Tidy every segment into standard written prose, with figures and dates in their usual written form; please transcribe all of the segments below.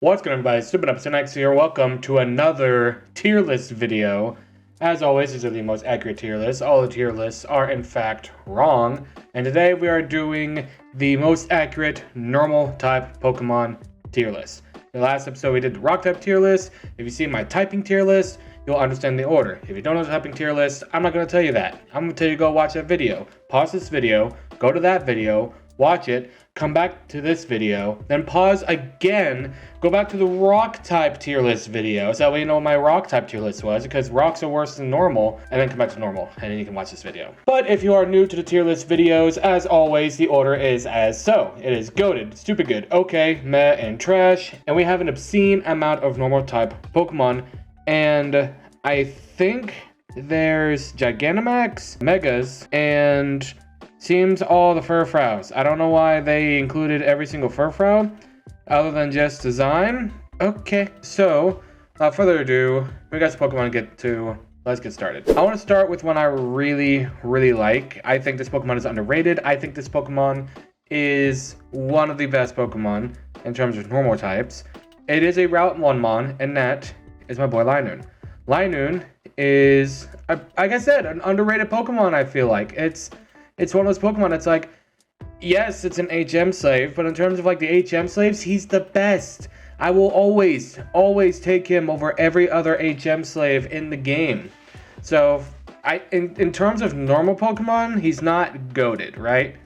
What's going on, everybody? Stupid Episode Next here. Welcome to another tier list video. As always, these are the most accurate tier lists. All the tier lists are in fact wrong. And today we are doing the most accurate normal type Pokemon tier list. The last episode we did the rock type tier list. If you see my typing tier list, you'll understand the order. If you don't know the typing tier list, I'm not going to tell you that. I'm going to tell you to go watch that video. Pause this video, go to that video, watch it, come back to this video, then pause again, go back to the rock type tier list video, so that way you know what my rock type tier list was, because rocks are worse than normal, and then come back to normal, and then you can watch this video. But if you are new to the tier list videos, as always, the order is as so. It is goated, stupid good, okay, meh, and trash, and we have an obscene amount of normal type Pokemon, and I think there's Gigantamax, Megas, and seems all the Furfrows. I don't know why they included every single Furfrow, other than just design. Okay, so, without further ado, we got some Pokemon to get to. Let's get started. I want to start with one I really like. I think this Pokemon is underrated. I think this Pokemon is one of the best Pokemon in terms of normal types. It is a Route 1 Mon, and that is my boy Linoone. Linoone is, like I said, an underrated Pokemon, I feel like. It's one of those Pokemon that's like, yes, it's an HM slave, but in terms of like the HM slaves, he's the best. I will always take him over every other HM slave in the game. So, in terms of normal Pokemon, he's not goated, right?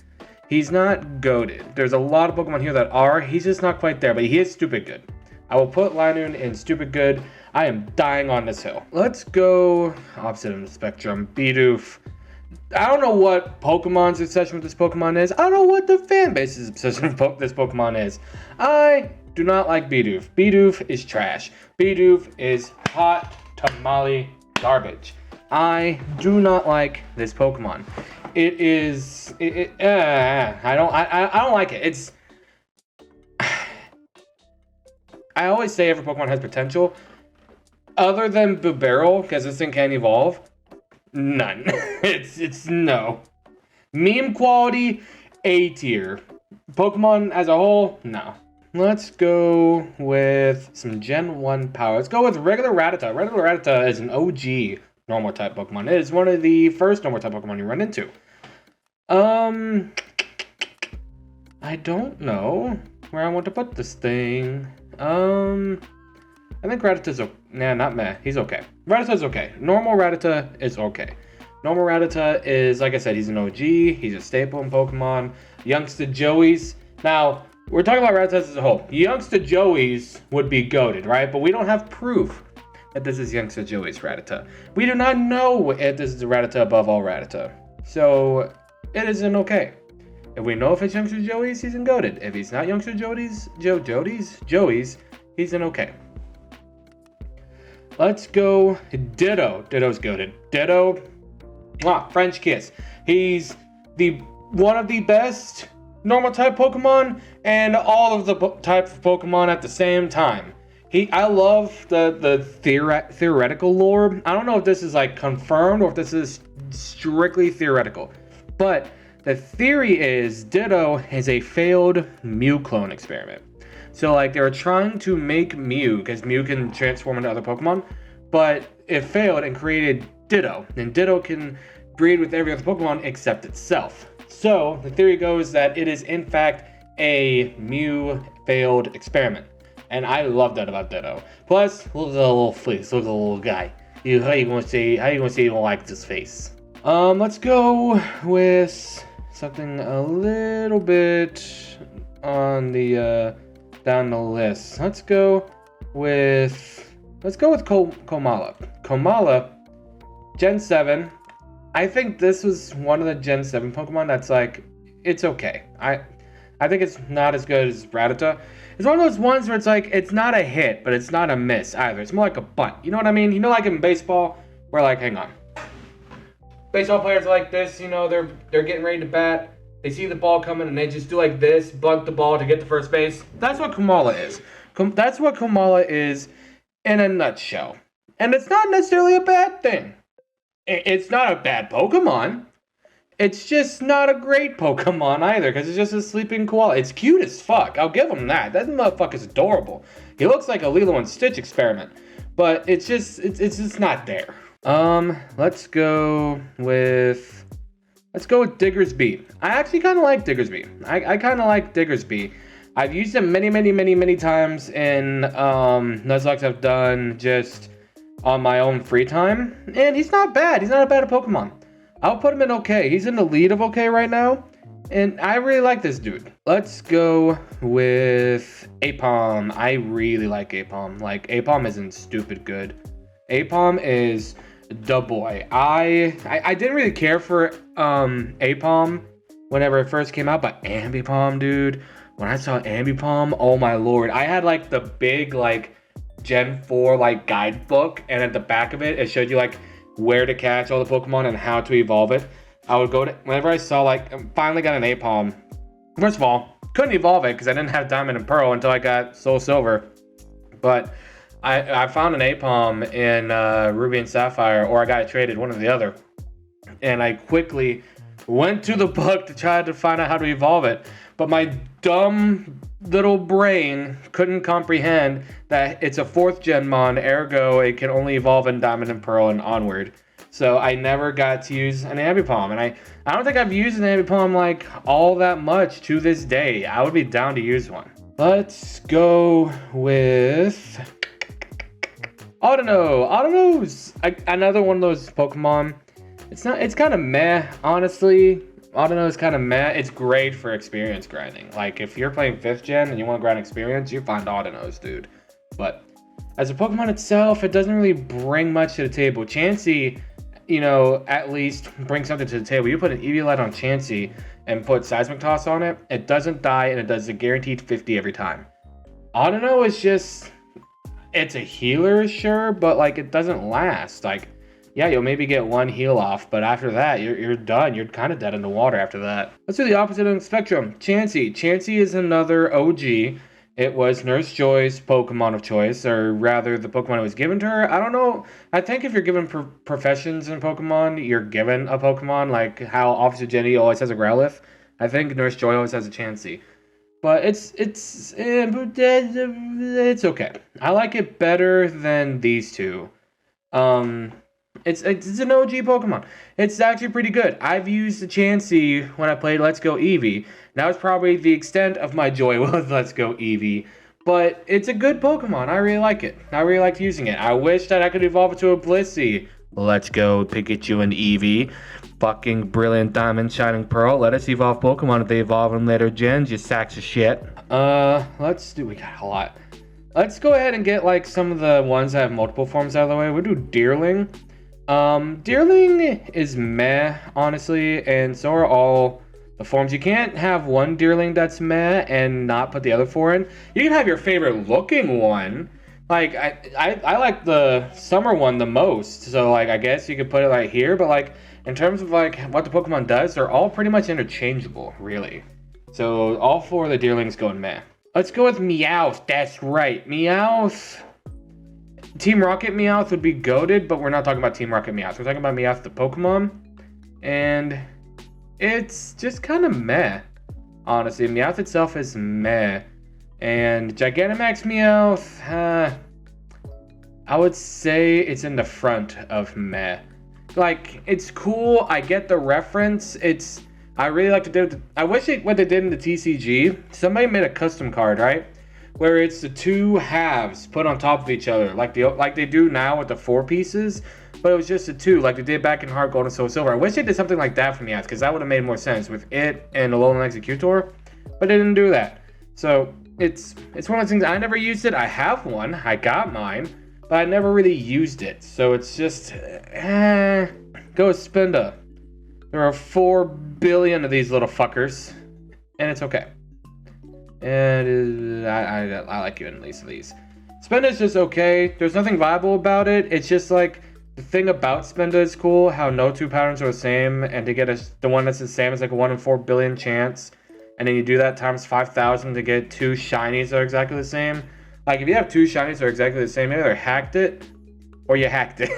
He's not goated. There's a lot of Pokemon here that are. He's just not quite there, but he is stupid good. I will put Linoone in stupid good. I am dying on this hill. Let's go opposite of the spectrum. Bidoof. I don't know what Pokemon's obsession with this Pokemon is. I don't know what the fan base's obsession with this Pokemon is. I do not like Bidoof. Bidoof is trash. Bidoof is hot tamale garbage. I do not like this Pokemon. It is. I don't like it. It's. I always say every Pokemon has potential. Other than Bibarel, because this thing can't evolve. None. it's no. Meme quality, A tier. Pokemon as a whole, no. Let's go with some Gen 1 power. Let's go with regular Ratata. Regular Ratata is an OG normal type Pokemon. It is one of the first normal type Pokemon you run into. I don't know where I want to put this thing. I think Rattata's okay. Nah, not meh. He's okay. Rattata's okay. Normal Rattata is okay. Normal Rattata is, like I said, he's an OG. He's a staple in Pokemon. Youngster Joeys. Now, we're talking about Rattatas as a whole. Youngster Joeys would be goated, right? But we don't have proof that this is Youngster Joey's Rattata. We do not know if this is a Rattata above all Rattata. So, it is an okay. If we know if it's Youngster Joey's, he's in goated. If he's not Youngster Joey's, he's in okay. Let's go Ditto. Ditto's goated. Ditto, French kiss. He's one of the best normal type Pokemon and all of the type of Pokemon at the same time. I love the theoretical lore. I don't know if this is like confirmed or if this is strictly theoretical, but the theory is Ditto is a failed Mew clone experiment. So, like, they were trying to make Mew, because Mew can transform into other Pokemon, but it failed and created Ditto. And Ditto can breed with every other Pokemon except itself. So, the theory goes that it is, in fact, a Mew failed experiment. And I love that about Ditto. Plus, look at the little face, look at the little guy. How you gonna say you don't like this face? Let's go with something a little bit on the, down the list. Let's go with Komala. Komala, Gen 7. I think this was one of the Gen 7 Pokemon that's like, it's okay. I think it's not as good as Rattata. It's one of those ones where it's like, it's not a hit, but it's not a miss either. It's more like a bunt. You know what I mean? You know, like in baseball, where like, hang on. Baseball players are like this, you know, they're getting ready to bat. They see the ball coming and they just do like this, bunt the ball to get to first base. That's what Komala is. That's what Komala is in a nutshell. And it's not necessarily a bad thing. It's not a bad Pokemon. it's just not a great Pokemon either, because it's just a sleeping koala. It's cute as fuck. I'll give him that. That motherfucker's adorable. He looks like a Lilo and Stitch experiment, but it's just not there. Let's go with Diggersby. I actually kind of like Diggersby. I kind of like Diggersby. I've used him many times in Nuzlocke I've done just on my own free time, and he's not bad. He's not a bad Pokemon. I'll put him in okay. He's in the lead of okay right now, and I really like this dude. Let's go with Aipom. I really like Aipom. Like, Aipom isn't stupid good. Aipom is the boy. I didn't really care for Aipom whenever it first came out, but Ambipom, dude. When I saw Ambipom, oh my lord. I had like the big like Gen 4 like guidebook, and at the back of it, it showed you like where to catch all the Pokemon and how to evolve it. I would go to, whenever I saw like, finally got an Aipom. First of all, couldn't evolve it because I didn't have Diamond and Pearl until I got Soul Silver. But I found an Aipom in Ruby and Sapphire, or I got it traded, one or the other. And I quickly went to the book to try to find out how to evolve it. But my dumb little brain couldn't comprehend that it's a 4th gen mon, ergo it can only evolve in Diamond and Pearl and onward. So I never got to use an Ambipom, and I don't think I've used an Ambipom like all that much to this day. I would be down to use one. Let's go with Audino. Audino's another one of those Pokemon. It's kind of meh, honestly. Audino is kind of meh. It's great for experience grinding. Like, if you're playing 5th gen and you want to grind experience, you find Audinos, dude. But as a Pokemon itself, it doesn't really bring much to the table. Chansey, you know, at least brings something to the table. You put an Eviolite on Chansey and put Seismic Toss on it, it doesn't die, and it does a guaranteed 50 every time. Audino is just, it's a healer, sure, but like, it doesn't last. Like, yeah, you'll maybe get one heal off, but after that, you're done. You're kind of dead in the water after that. Let's do the opposite of the spectrum. Chansey. Chansey is another OG. It was Nurse Joy's Pokemon of choice, or rather, the Pokemon it was given to her. I don't know. I think if you're given professions in Pokemon, you're given a Pokemon, like how Officer Jenny always has a Growlithe. I think Nurse Joy always has a Chansey. But it's okay. I like it better than these two. It's an OG Pokemon. It's actually pretty good. I've used the Chansey when I played Let's Go Eevee. That was probably the extent of my joy with Let's Go Eevee. But it's a good Pokemon. I really like it. I really liked using it. I wish that I could evolve it to a Blissey. Let's go Pikachu and Eevee. Fucking brilliant Diamond Shining Pearl. Let us evolve Pokemon if they evolve in later gens, you sacks of shit. We got a lot. Let's go ahead and get like some of the ones that have multiple forms out of the way. We'll do Deerling. Deerling is meh, honestly, and so are all the forms. You can't have one Deerling that's meh and not put the other 4 in. You can have your favorite looking one. Like, I like the summer one the most, so like I guess you could put it like here, but like in terms of like what the Pokemon does, they're all pretty much interchangeable, really. So all 4 of the Deerlings go in meh. Let's go with Meowth. That's right, Meowth. Team Rocket Meowth would be goated, but we're not talking about Team Rocket Meowth. We're talking about Meowth the Pokemon, and it's just kind of meh, honestly. Meowth itself is meh, and Gigantamax Meowth, I would say it's in the front of meh. Like, it's cool, I get the reference, I really like to do it. I wish what they did in the TCG, somebody made a custom card, right? Where it's the 2 halves put on top of each other, like they do now with the 4 pieces, but it was just the 2, like they did back in Heart Gold and Soul Silver. I wish they did something like that for Meowth, because that would have made more sense with it and Alolan Executor, but they didn't do that. So it's one of those things. I never used it. I have one. I got mine, but I never really used it. So it's just, go Spinda. There are 4 billion of these little fuckers, and it's okay. And I like you in at least of these. Spinda is just okay. There's nothing viable about it. It's just like, the thing about Spinda is cool, how no 2 patterns are the same, and to get the one that's the same is like a 1 in 4 billion chance. And then you do that times 5,000 to get 2 shinies that are exactly the same. Like, if you have 2 shinies that are exactly the same, you either hacked it, or you hacked it.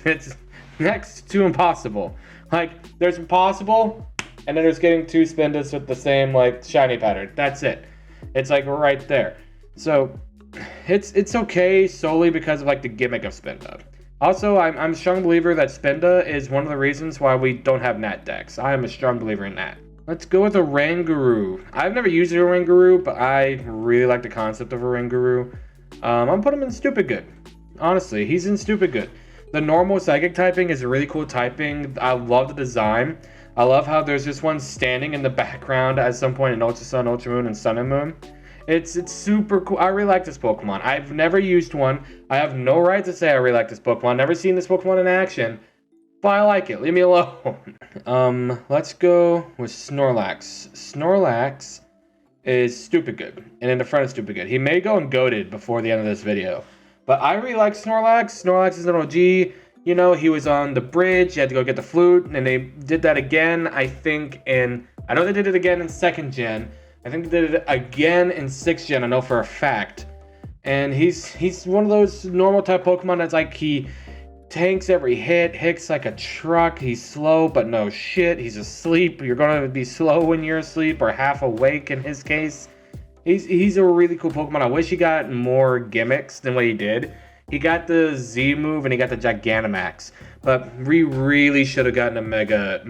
It's next to impossible. Like, there's impossible, And then there's getting 2 Spindas with the same, like, shiny pattern. That's it. It's, like, right there. So, it's okay solely because of, like, the gimmick of Spinda. Also, I'm a strong believer that Spinda is one of the reasons why we don't have Nat decks. I am a strong believer in that. Let's go with a Rangaroo. I've never used a Rangaroo, but I really like the concept of a Rangaroo. I'm gonna put him in Stupid Good. Honestly, he's in Stupid Good. The normal Psychic typing is a really cool typing. I love the design. I love how there's just one standing in the background at some point in Ultra Sun, Ultra Moon, and Sun and Moon. It's super cool. I really like this Pokemon. I've never used one. I have no right to say I really like this Pokemon. Never seen this Pokemon in action. But I like it. Leave me alone. Let's go with Snorlax. Snorlax is Stupid Good. And in the front of Stupid Good. He may go and goated before the end of this video. But I really like Snorlax. Snorlax is an OG. You know, he was on the bridge. You had to go get the flute. And they did that again, I think, I know they did it again in 2nd gen. I think they did it again in 6th gen, I know for a fact. And he's one of those normal type Pokemon that's like he tanks every hit, hits like a truck. He's slow, but no shit. He's asleep. You're gonna be slow when you're asleep or half awake in his case. He's a really cool Pokemon. I wish he got more gimmicks than what he did. He got the Z move and he got the Gigantamax. But we really should have gotten a Mega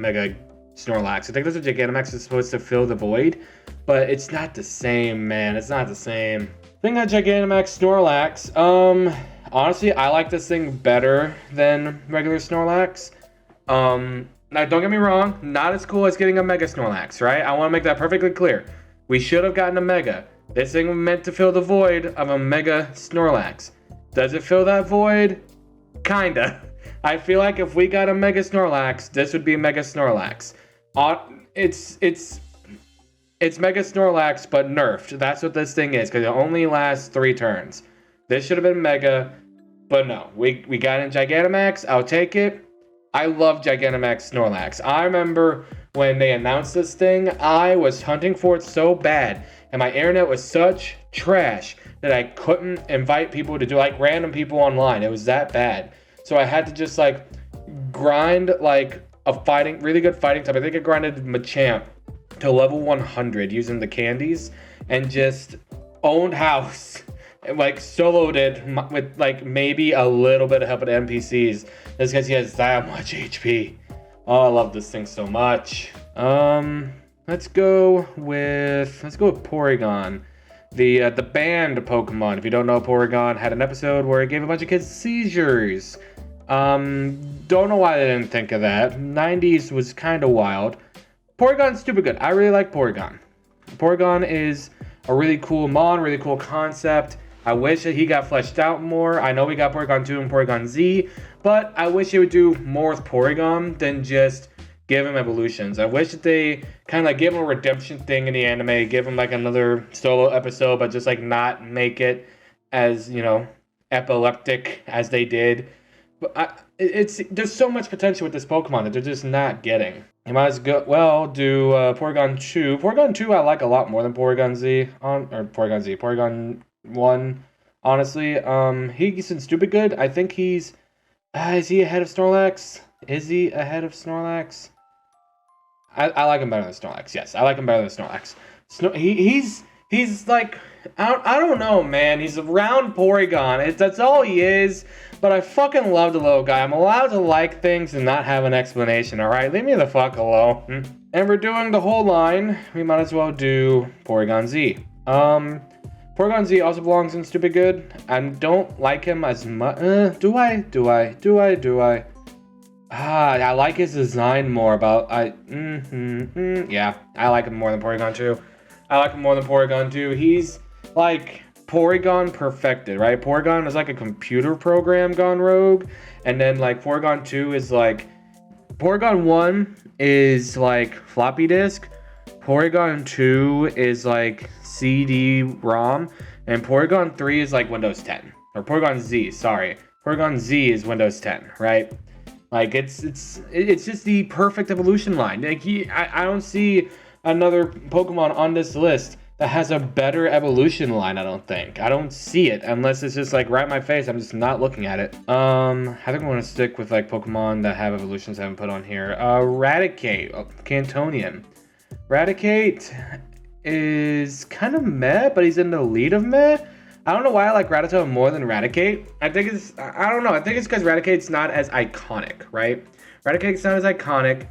Snorlax. I think that's what Gigantamax is supposed to fill the void, but it's not the same, man. It's not the same. Thing that Gigantamax Snorlax, honestly, I like this thing better than regular Snorlax. Now don't get me wrong, not as cool as getting a Mega Snorlax, right? I want to make that perfectly clear. We should have gotten a Mega. This thing was meant to fill the void of a Mega Snorlax. Does it fill that void? Kinda. I feel like if we got a Mega Snorlax, this would be Mega Snorlax. It's Mega Snorlax, but nerfed. That's what this thing is, because it only lasts 3 turns. This should have been Mega, but no. We got in Gigantamax. I'll take it. I love Gigantamax Snorlax. I remember when they announced this thing, I was hunting for it so bad, and my internet was such trash that I couldn't invite people to do, like, random people online. It was that bad. So I had to just, like, grind, like, a really good fighting type. I think I grinded Machamp to level 100 using the candies and just owned house and, like, soloed it with, like, maybe a little bit of help of the NPCs just because he has that much HP. Oh, I love this thing so much. Let's go with Porygon. The banned Pokemon. If you don't know, Porygon had an episode where it gave a bunch of kids seizures. Don't know why they didn't think of that. 90s was kind of wild. Porygon's Stupid Good. I really like Porygon. Porygon is a really cool mon, really cool concept. I wish that he got fleshed out more. I know we got Porygon 2 and Porygon Z, but I wish they would do more with Porygon than just give him evolutions. I wish that they kind of like give him a redemption thing in the anime, give him like another solo episode, but just like not make it as, you know, epileptic as they did. But there's so much potential with this Pokemon that they're just not getting. You might as well do Porygon 2. Porygon 2 I like a lot more than Porygon Z, Porygon 1, honestly. He's in Stupid Good. I think is he ahead of Snorlax? Is he ahead of Snorlax? I like him better than Snorlax, yes. I like him better than Snorlax. He's like, I don't know, man. He's around Porygon. That's all he is. But I fucking love the little guy. I'm allowed to like things and not have an explanation, alright? Leave me the fuck alone. And we're doing the whole line. We might as well do Porygon Z. Porygon Z also belongs in Stupid Good. I don't like him as much. Do I? I like his design more. Yeah, I like him more than Porygon 2. He's like Porygon perfected, right? Porygon is like a computer program gone rogue, and then like Porygon 2 is like Porygon 1 is like floppy disk, Porygon 2 is like CD-ROM, and Porygon 3 is like Windows 10 or Porygon Z. Sorry, Porygon Z is Windows 10, right? Like it's just the perfect evolution line. Like I don't see another Pokemon on this list that has a better evolution line, I don't think. I don't see it unless it's just like right in my face. I'm just not looking at it. I think I want to stick with like Pokemon that have evolutions I haven't put on here. Raticate, Cantonian. Raticate is kind of meh, but he's in the lead of meh. I don't know why I like Rattata more than Raticate. I don't know. I think it's because Raticate's not as iconic, right? Raticate's not as iconic.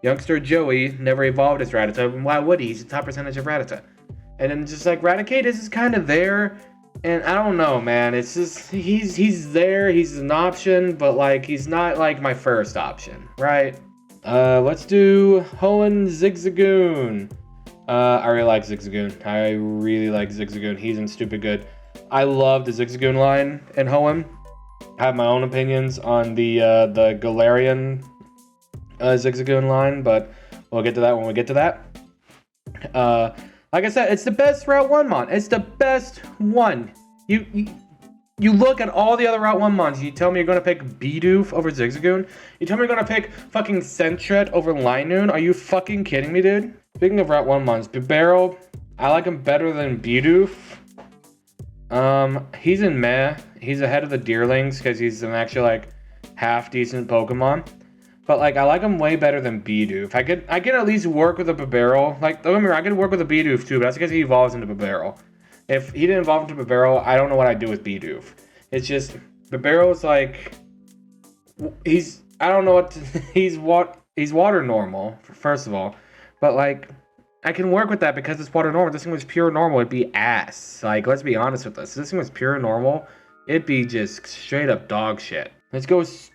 Youngster Joey never evolved as Rattata. Why would he? He's the top percentage of Rattata. And then just like Raticate is just kind of there. And I don't know, man. It's just, he's there. He's an option, but like, he's not like my first option, right? Let's do Hoenn Zigzagoon. I really like Zigzagoon. I really like Zigzagoon. He's in stupid good. I love the Zigzagoon line in Hoenn. I have my own opinions on the Galarian Zigzagoon line, but we'll get to that when we get to that. Like I said, it's the best Route 1 mon. It's the best one. You look at all the other Route 1 mons, you tell me you're going to pick Bidoof over Zigzagoon? You tell me you're going to pick fucking Sentret over Linoon? Are you fucking kidding me, dude? Speaking of Route 1 mons, Bibarel, I like him better than Bidoof. He's in meh. He's ahead of the Deerlings because he's an actually like half decent Pokemon. But like I like him way better than Bidoof. I could at least work with a Bibarel. Like don't get me wrong, I could work with a Bidoof too, but that's because he evolves into Bibarel. If he didn't evolve into Bibarel, I don't know what I'd do with Bidoof. It's just Bibarel's like I don't know what he's water normal first of all, but like I can work with that because it's water normal. If this thing was pure normal, it'd be ass. Like let's be honest with this. If this thing was pure normal, it'd be just straight up dog shit. Let's go Sterling.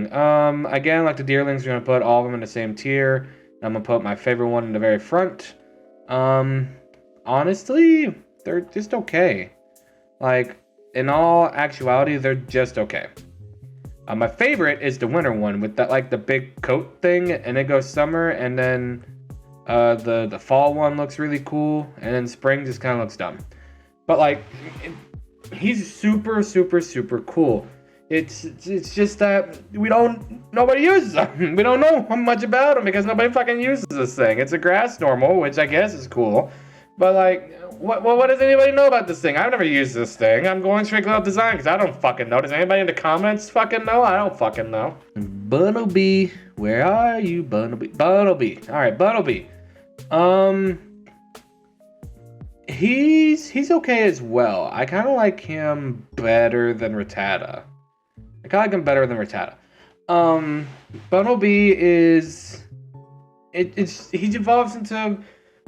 Again, like the Deerlings, we're gonna put all of them in the same tier. I'm gonna put my favorite one in the very front. Honestly, they're just okay. Like, in all actuality, they're just okay. My favorite is the winter one with that, like, the big coat thing, and it goes summer, and then the fall one looks really cool, and then spring just kind of looks dumb. But, like, he's super, super, super cool. It's just that nobody uses him. We don't know much about him because nobody fucking uses this thing. It's a grass normal, which I guess is cool. But like, what does anybody know about this thing? I've never used this thing. I'm going straight cloud design because I don't fucking know. Does anybody in the comments fucking know? I don't fucking know. Bunnelby, where are you, Bunnelby? Bunnelby. All right, Bunnelby. He's okay as well. I kind of like him better than Ratata. Bunnelby is he evolves into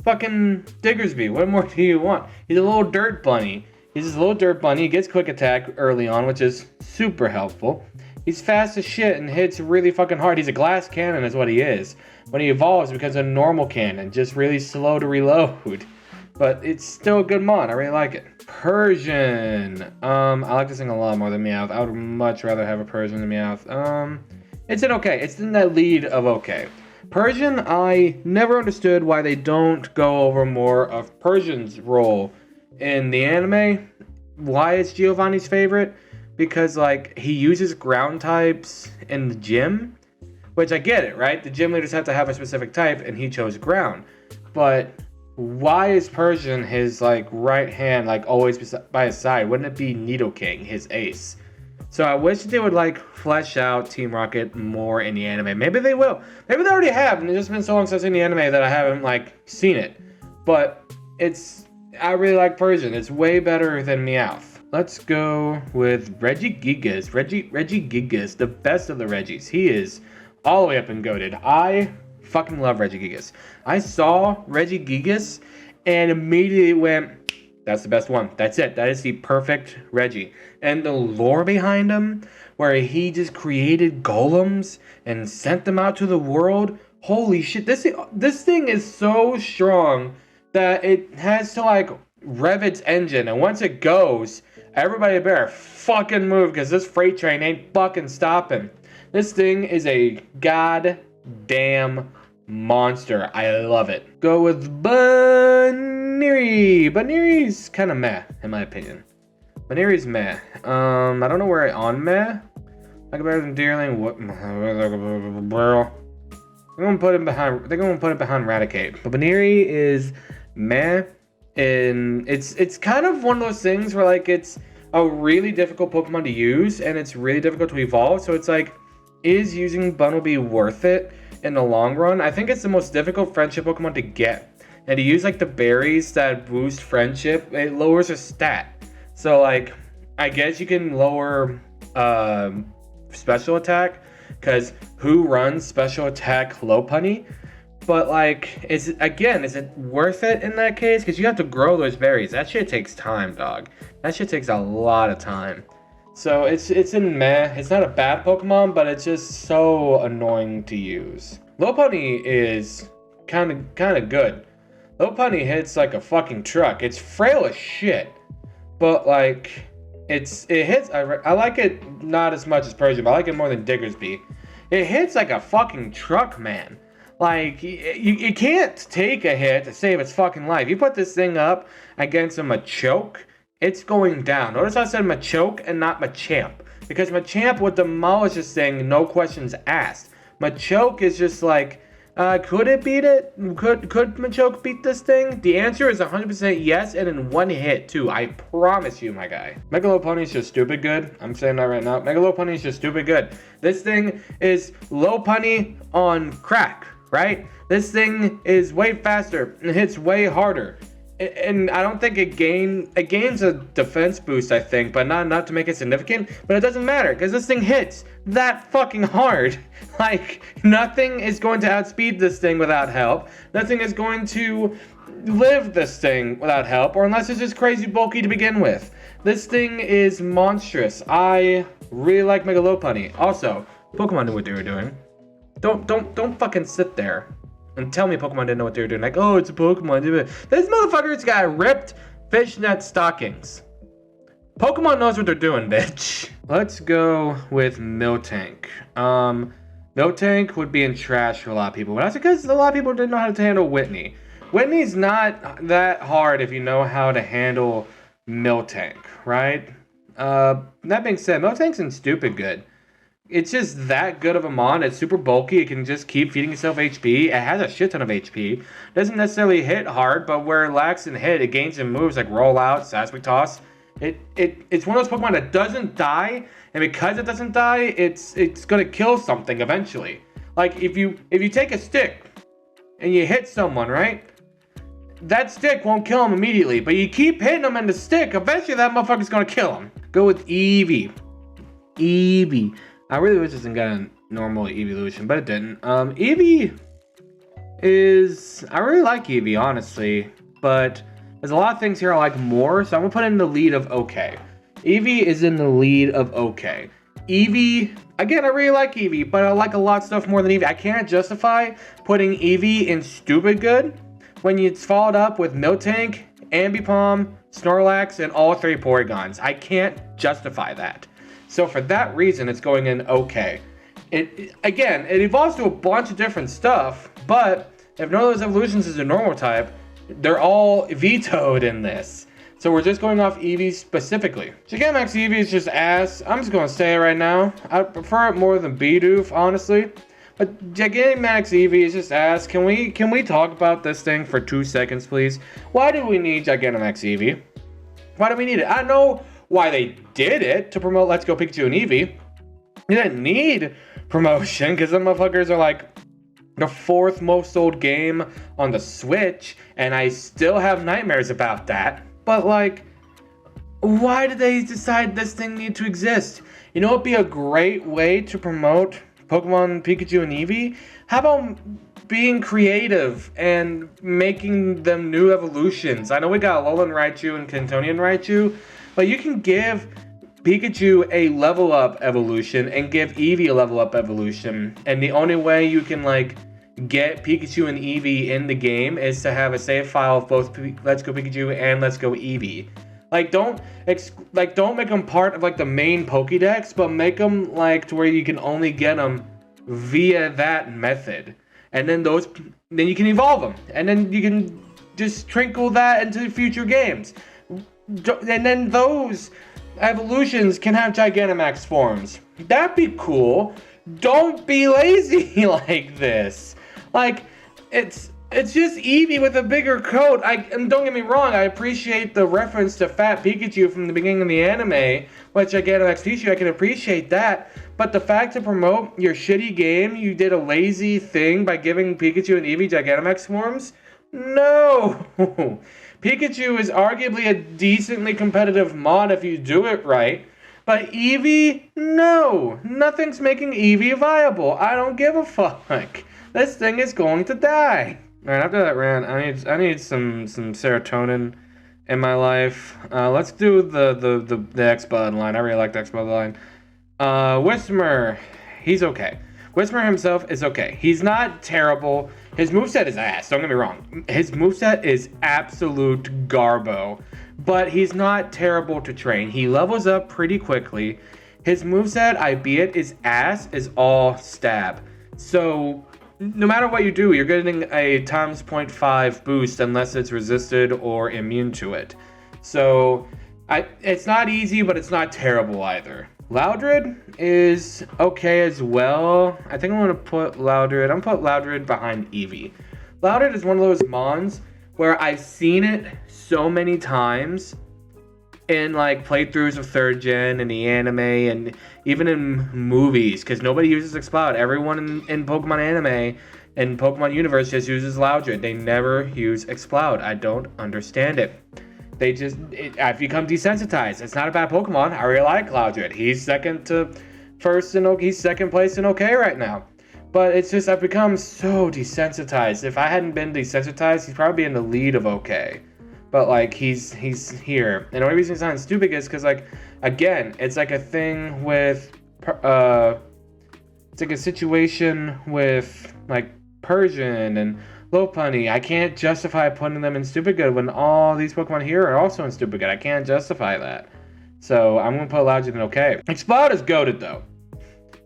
fucking Diggersby. What more do you want? He's a little dirt bunny. He gets quick attack early on, which is super helpful. He's fast as shit and hits really fucking hard. He's a glass cannon is what he is. When he evolves, he becomes a normal cannon, just really slow to reload. But it's still a good mon. I really like it. Persian. I like this thing a lot more than Meowth. I would much rather have a Persian than Meowth. It's an okay. It's in that lead of okay. Persian, I never understood why they don't go over more of Persian's role in the anime. Why it's Giovanni's favorite? Because, like, he uses ground types in the gym. Which I get it, right? The gym leaders have to have a specific type, and he chose ground. But why is Persian his, like, right hand, like, always by his side? Wouldn't it be Nidoking, his ace? So I wish they would, like, flesh out Team Rocket more in the anime. Maybe they will. Maybe they already have, and it's just been so long since I've seen the anime that I haven't, like, seen it. But I really like Persian. It's way better than Meowth. Let's go with Regigigas. Regigigas, the best of the Reggies. He is all the way up and goated. I fucking love Regigigas. I saw Regigigas and immediately went, that's the best one. That's it. That is the perfect Reggie. And the lore behind him, where he just created golems and sent them out to the world. Holy shit. This thing is so strong that it has to, like, rev its engine. And once it goes, everybody better fucking move because this freight train ain't fucking stopping. This thing is a goddamn monster. I love it. Go with Buneary. Buneary's kind of meh, in my opinion. Buneary's meh. I don't know where on meh. Like better than Deerling. What? They're gonna put it behind Raticate. But Baneri is meh, and it's kind of one of those things where like it's a really difficult Pokemon to use and it's really difficult to evolve. So it's like, is using Bunnelby worth it in the long run? I think it's the most difficult friendship Pokemon to get. And to use like the berries that boost friendship, it lowers a stat. So like, I guess you can lower special attack, because who runs special attack Lopunny? But like, is it worth it in that case? Because you have to grow those berries. That shit takes time, dog. That shit takes a lot of time. So it's in meh. It's not a bad Pokemon, but it's just so annoying to use. Lopunny is kind of good. Lopunny hits like a fucking truck. It's frail as shit, but like it hits. I like it not as much as Persian, but I like it more than Diggersby. It hits like a fucking truck, man. Like you can't take a hit to save its fucking life. You put this thing up against a Machoke, it's going down. Notice I said Machoke and not Machamp, because Machamp would demolish this thing, no questions asked. Machoke is just like, could it beat it? Could Machoke beat this thing? The answer is 100% yes, and in one hit too. I promise you, my guy. Mega Lopunny is just stupid good. I'm saying that right now. Mega Lopunny is just stupid good. This thing is Lopunny on crack, right? This thing is way faster and hits way harder. And I don't think it gains a defense boost, I think, but not enough to make it significant. But it doesn't matter, because this thing hits that fucking hard. Like, nothing is going to outspeed this thing without help. Nothing is going to live this thing without help, or unless it's just crazy bulky to begin with. This thing is monstrous. I really like Mega Lopunny. Also, Pokemon knew what they were doing. Don't fucking sit there and tell me Pokemon didn't know what they were doing. Like, oh, it's a Pokemon. This motherfucker's got ripped fishnet stockings. Pokemon knows what they're doing, bitch. Let's go with Miltank. Miltank would be in trash for a lot of people. But that's because a lot of people didn't know how to handle Whitney. Whitney's not that hard if you know how to handle Miltank, right? That being said, Miltank's in stupid good. It's just that good of a mon. It's super bulky. It can just keep feeding itself HP. It has a shit ton of HP. Doesn't necessarily hit hard, but where it lacks in hit, it gains in moves like Roll Out, Seismic Toss. It's one of those Pokemon that doesn't die, and because it doesn't die, it's gonna kill something eventually. Like if you take a stick and you hit someone, right? That stick won't kill him immediately, but you keep hitting him in the stick, eventually that motherfucker's gonna kill him. Go with Evie. Evie. I really wish this thing got a normal evolution, but it didn't. Evie is... I really like Evie, honestly, but there's a lot of things here I like more, so I'm gonna put it in the lead of okay. Evie is in the lead of okay. Evie, again, I really like Evie, but I like a lot of stuff more than Evie. I can't justify putting Evie in stupid good when it's followed up with Miltank, Ambipom, Snorlax, and all three Porygons. I can't justify that. So for that reason, it's going in okay. It evolves to a bunch of different stuff, but if none of those evolutions is a normal type, they're all vetoed in this. So we're just going off Eevee specifically. Gigantamax Eevee is just ass. I'm just going to say it right now. I prefer it more than Bidoof, honestly. But Gigantamax Eevee is just ass. Can we talk about this thing for 2 seconds, please? Why do we need Gigantamax Eevee? Why do we need it? I know why they did it, to promote Let's Go Pikachu and Eevee. You didn't need promotion, because them motherfuckers are like the 4th most sold game on the Switch, and I still have nightmares about that. But like, why did they decide this thing needed to exist? You know what'd be a great way to promote Pokemon Pikachu and Eevee? How about being creative and making them new evolutions? I know we got Alolan Raichu and Cantonian Raichu, but you can give Pikachu a level up evolution and give Eevee a level up evolution. And the only way you can like get Pikachu and Eevee in the game is to have a save file of both Let's Go Pikachu and Let's Go Eevee. Like don't make them part of like the main Pokédex, but make them like to where you can only get them via that method. And then you can evolve them, and then you can just trinkle that into future games. And then those evolutions can have Gigantamax forms. That'd be cool. Don't be lazy like this. Like, it's just Evie with a bigger coat. And don't get me wrong, I appreciate the reference to Fat Pikachu from the beginning of the anime, which I get on XP, I can appreciate that. But the fact to promote your shitty game, you did a lazy thing by giving Pikachu and Eevee Gigantamax forms? No! Pikachu is arguably a decently competitive mon if you do it right. But Eevee? No! Nothing's making Eevee viable. I don't give a fuck. This thing is going to die. Alright, after that rant, I need some serotonin in my life. Let's do the X-Bud line. I really like the X-Bud line. Whismur, he's okay. Whismur himself is okay. He's not terrible. His moveset is ass, don't get me wrong. His moveset is absolute garbo. But he's not terrible to train. He levels up pretty quickly. His moveset, albeit is ass, is all stab. So no matter what you do, you're getting a times 0.5 boost unless it's resisted or immune to it. So it's not easy, but it's not terrible either. Loudred is okay as well. I think I'm going to put Loudred. I'm going to put Loudred behind Eevee. Loudred is one of those mons where I've seen it so many times in like playthroughs of 3rd gen and the anime and even in movies, because nobody uses Exploud. Everyone in Pokemon anime and Pokemon universe just uses Loudred. They never use Exploud. I don't understand it. I've become desensitized. It's not a bad Pokemon. I really like Loudred. He's second place in okay right now. But it's just I've become so desensitized. If I hadn't been desensitized, he'd probably be in the lead of okay. But like he's here. And the only reason he's not in stupid is because like again, it's like a thing with it's like a situation with like Persian and Lopunny. I can't justify putting them in stupid good when all these Pokemon here are also in stupid good. I can't justify that. So I'm gonna put Loudred in okay. Exploud is goated though.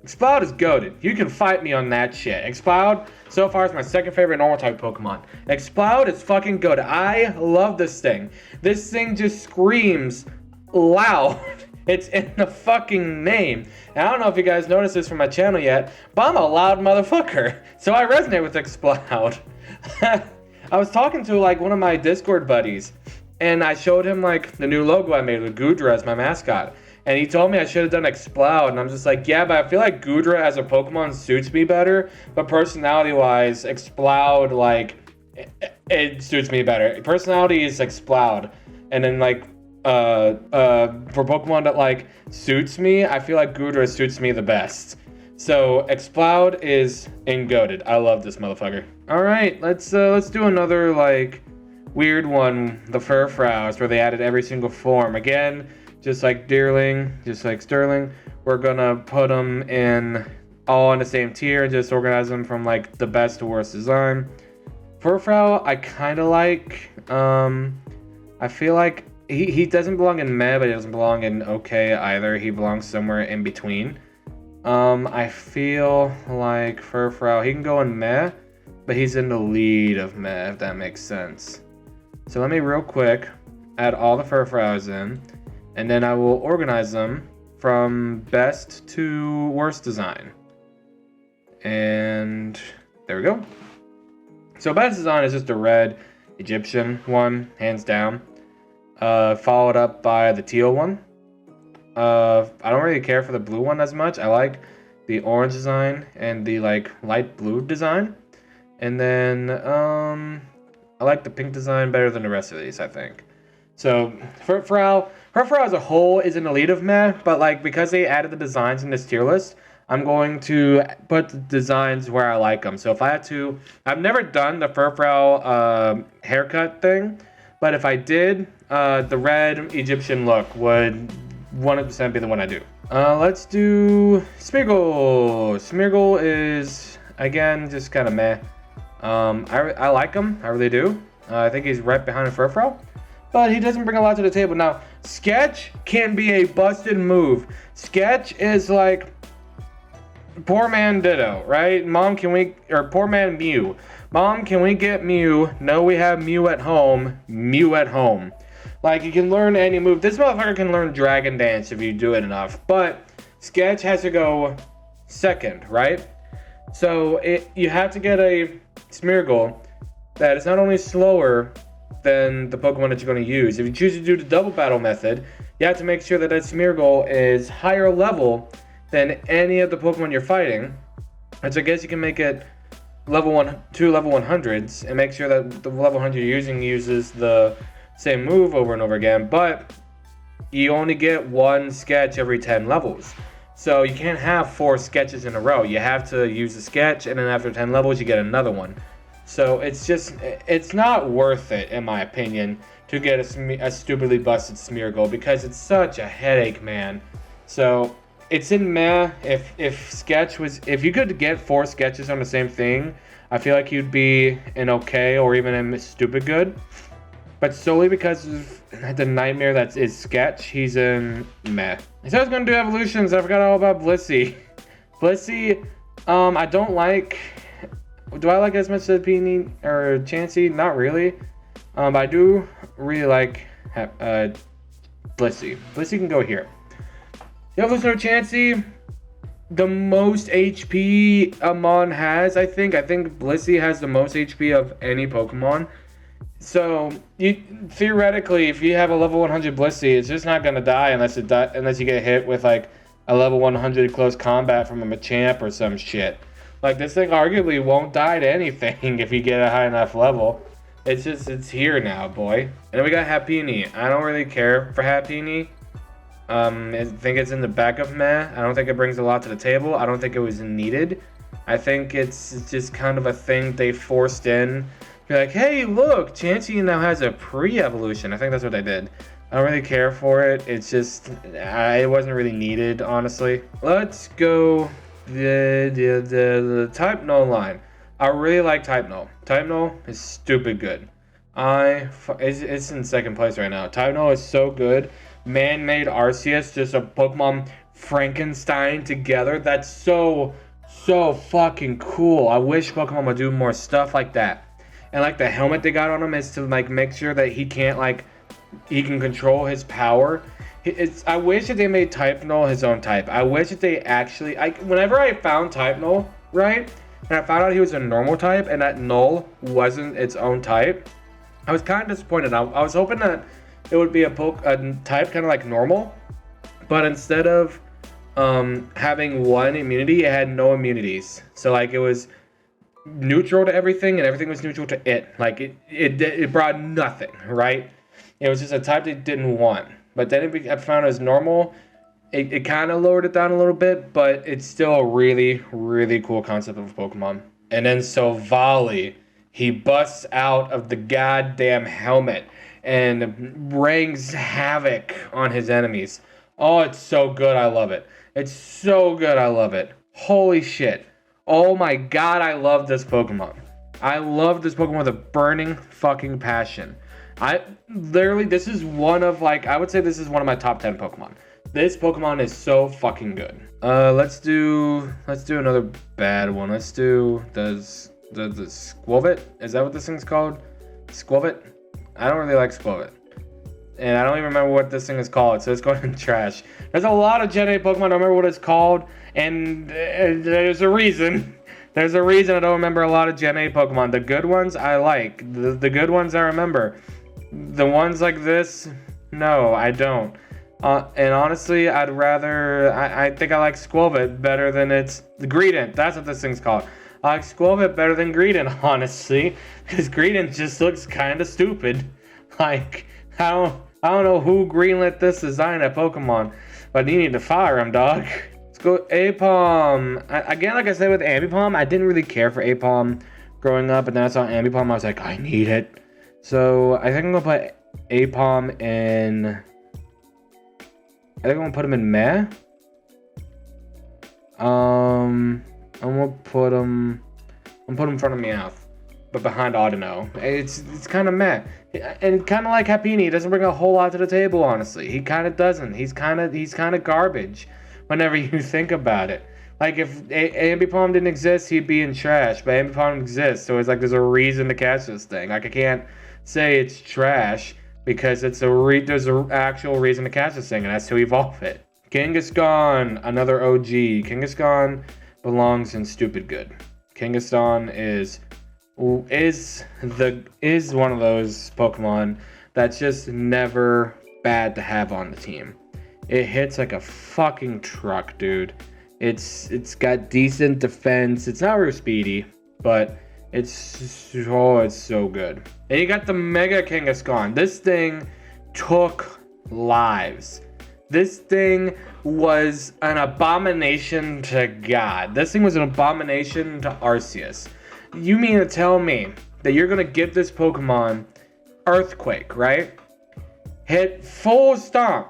Exploud is goated. You can fight me on that shit. Exploud so far is my second favorite normal type Pokemon. Exploud is fucking goated. I love this thing. This thing just screams loud. It's in the fucking name. And I don't know if you guys noticed this from my channel yet, but I'm a loud motherfucker. So I resonate with Exploud. I was talking to like one of my Discord buddies, and I showed him like the new logo I made with Goodra as my mascot. And he told me I should have done Exploud, and I'm just like, yeah, but I feel like Goodra as a Pokemon suits me better, but personality-wise, Exploud, like, it suits me better. Personality is Exploud, and then, like, for Pokemon that, like, suits me, I feel like Goodra suits me the best. So, Exploud is goated. I love this motherfucker. Alright, let's do another, like, weird one, the Furfrows, where they added every single form. Again, just like Deerling, just like Sterling, we're gonna put them all in the same tier and just organize them from like the best to worst design. Furfrou, I kind of like. I feel like he doesn't belong in meh, but he doesn't belong in okay either. He belongs somewhere in between. I feel like Furfrou, he can go in meh, but he's in the lead of meh, if that makes sense. So let me real quick add all the Furfrous in. And then I will organize them from best to worst design. And there we go. So best design is just a red Egyptian one, hands down. Followed up by the teal one. I don't really care for the blue one as much. I like the orange design and the like light blue design. And then I like the pink design better than the rest of these, I think. So Furfrou as a whole is in the lead of meh, but like because they added the designs in this tier list, I'm going to put the designs where I like them. So if I had to, I've never done the Furfrou haircut thing, but if I did, the red Egyptian look would 100% be the one I do. Let's do Smeargle. Smeargle is, again, just kind of meh. I like him, I really do. I think he's right behind a Furfrou, but he doesn't bring a lot to the table. Now, Sketch can be a busted move. Sketch is like poor man Ditto, right? Poor man Mew. Mom, can we get Mew? No, we have Mew at home. Mew at home. Like, you can learn any move. This motherfucker can learn Dragon Dance if you do it enough, but Sketch has to go second, right? So you have to get a Smeargle that it's not only slower than the Pokemon that you're going to use. If you choose to do the double battle method, you have to make sure that Smeargle is higher level than any of the Pokemon you're fighting. And so I guess you can make it two level 100s and make sure that the level 100 you're using uses the same move over and over again, but you only get one sketch every 10 levels. So you can't have 4 sketches in a row. You have to use a sketch, and then after 10 levels, you get another one. So it's not worth it, in my opinion, to get a stupidly busted Smeargle, because it's such a headache, man. So it's in meh. If you could get 4 sketches on the same thing, I feel like you'd be in okay or even in stupid good. But solely because of the nightmare that is sketch, he's in meh. So I was gonna do evolutions. I forgot all about Blissey. Blissey, I don't like. Do I like it as much as Peony or Chansey? Not really. But I do really like Blissey. Blissey can go here. The evolution of Chansey, the most HP Amon has, I think. I think Blissey has the most HP of any Pokemon. So theoretically, if you have a level 100 Blissey, it's just not gonna die unless you get hit with like a level 100 close combat from a Machamp or some shit. Like, this thing arguably won't die to anything if you get a high enough level. It's here now, boy. And then we got Happiny. I don't really care for Happiny. I think it's in the back of meh. I don't think it brings a lot to the table. I don't think it was needed. I think it's just kind of a thing they forced in. You're like, hey, look, Chansey now has a pre-evolution. I think that's what they did. I don't really care for it. It's just, it wasn't really needed, honestly. Let's go the Type No line. I really like Type No. Type No is stupid good. It's in second place right now. Type No is so good. Man-made Arceus, just a Pokemon Frankenstein together. That's so fucking cool. I wish Pokemon would do more stuff like that. And like the helmet they got on him is to like make sure that he can control his power. I wish that they made Type Null his own type. I wish that they actually, whenever I found Type Null, right, and I found out he was a normal type and that Null wasn't its own type, I was kind of disappointed. I was hoping that it would be a type kind of like normal, but instead of having one immunity, it had no immunities. So like it was neutral to everything and everything was neutral to it. Like it brought nothing, right? It was just a type they didn't want. But then I found it was normal. It kind of lowered it down a little bit, but it's still a really, really cool concept of Pokemon. And then so Volley, he busts out of the goddamn helmet and wreaks havoc on his enemies. Oh, it's so good. I love it. It's so good. I love it. Holy shit. Oh my god, I love this Pokemon. I love this Pokemon with a burning fucking passion. This is one of I would say this is one of my top 10 Pokemon. This Pokemon is so fucking good. Let's do another bad one. Let's do the Squovit. Is that what this thing's called? Squovit? I don't really like Squovit. And I don't even remember what this thing is called, so it's going in trash. There's a lot of Gen 8 Pokemon, I don't remember what it's called, and there's a reason. There's a reason I don't remember a lot of Gen 8 Pokemon. The good ones I like. The good ones I remember. The ones like this, no, I don't. And honestly, I'd rather... I think I like Squovit better than the Greedent. That's what this thing's called. I like Squovit better than Greedent, honestly. Because Greedent just looks kind of stupid. Like, I don't know who greenlit this design of Pokemon, but you need to fire him, dog. Let's go Apom. Again, like I said with Ambipom, I didn't really care for Apom growing up, and then I saw Ambipom, I was like, I need it. So I think I'm gonna put Apom in. I think I'm gonna put him in meh. I'm gonna put him in front of Meowth, but behind Audino. It's kind of meh, and kind of like Happiny, he doesn't bring a whole lot to the table. Honestly, he kind of doesn't. He's kind of garbage whenever you think about it. Like if Ambipom didn't exist, he'd be in trash. But Ambipom exists, so it's like there's a reason to catch this thing. Like I can't say it's trash because there's an actual reason to catch this thing, and that's to evolve it. Kangaskhan, another OG. Kangaskhan belongs in stupid good. Kangaskhan is is one of those Pokemon that's just never bad to have on the team. It hits like a fucking truck, dude. It's got decent defense. It's not real speedy, but it's so good. And you got the Mega Kangaskhan. This thing took lives. This thing was an abomination to God. This thing was an abomination to Arceus. You mean to tell me that you're gonna give this Pokemon Earthquake, right? Hit full stomp,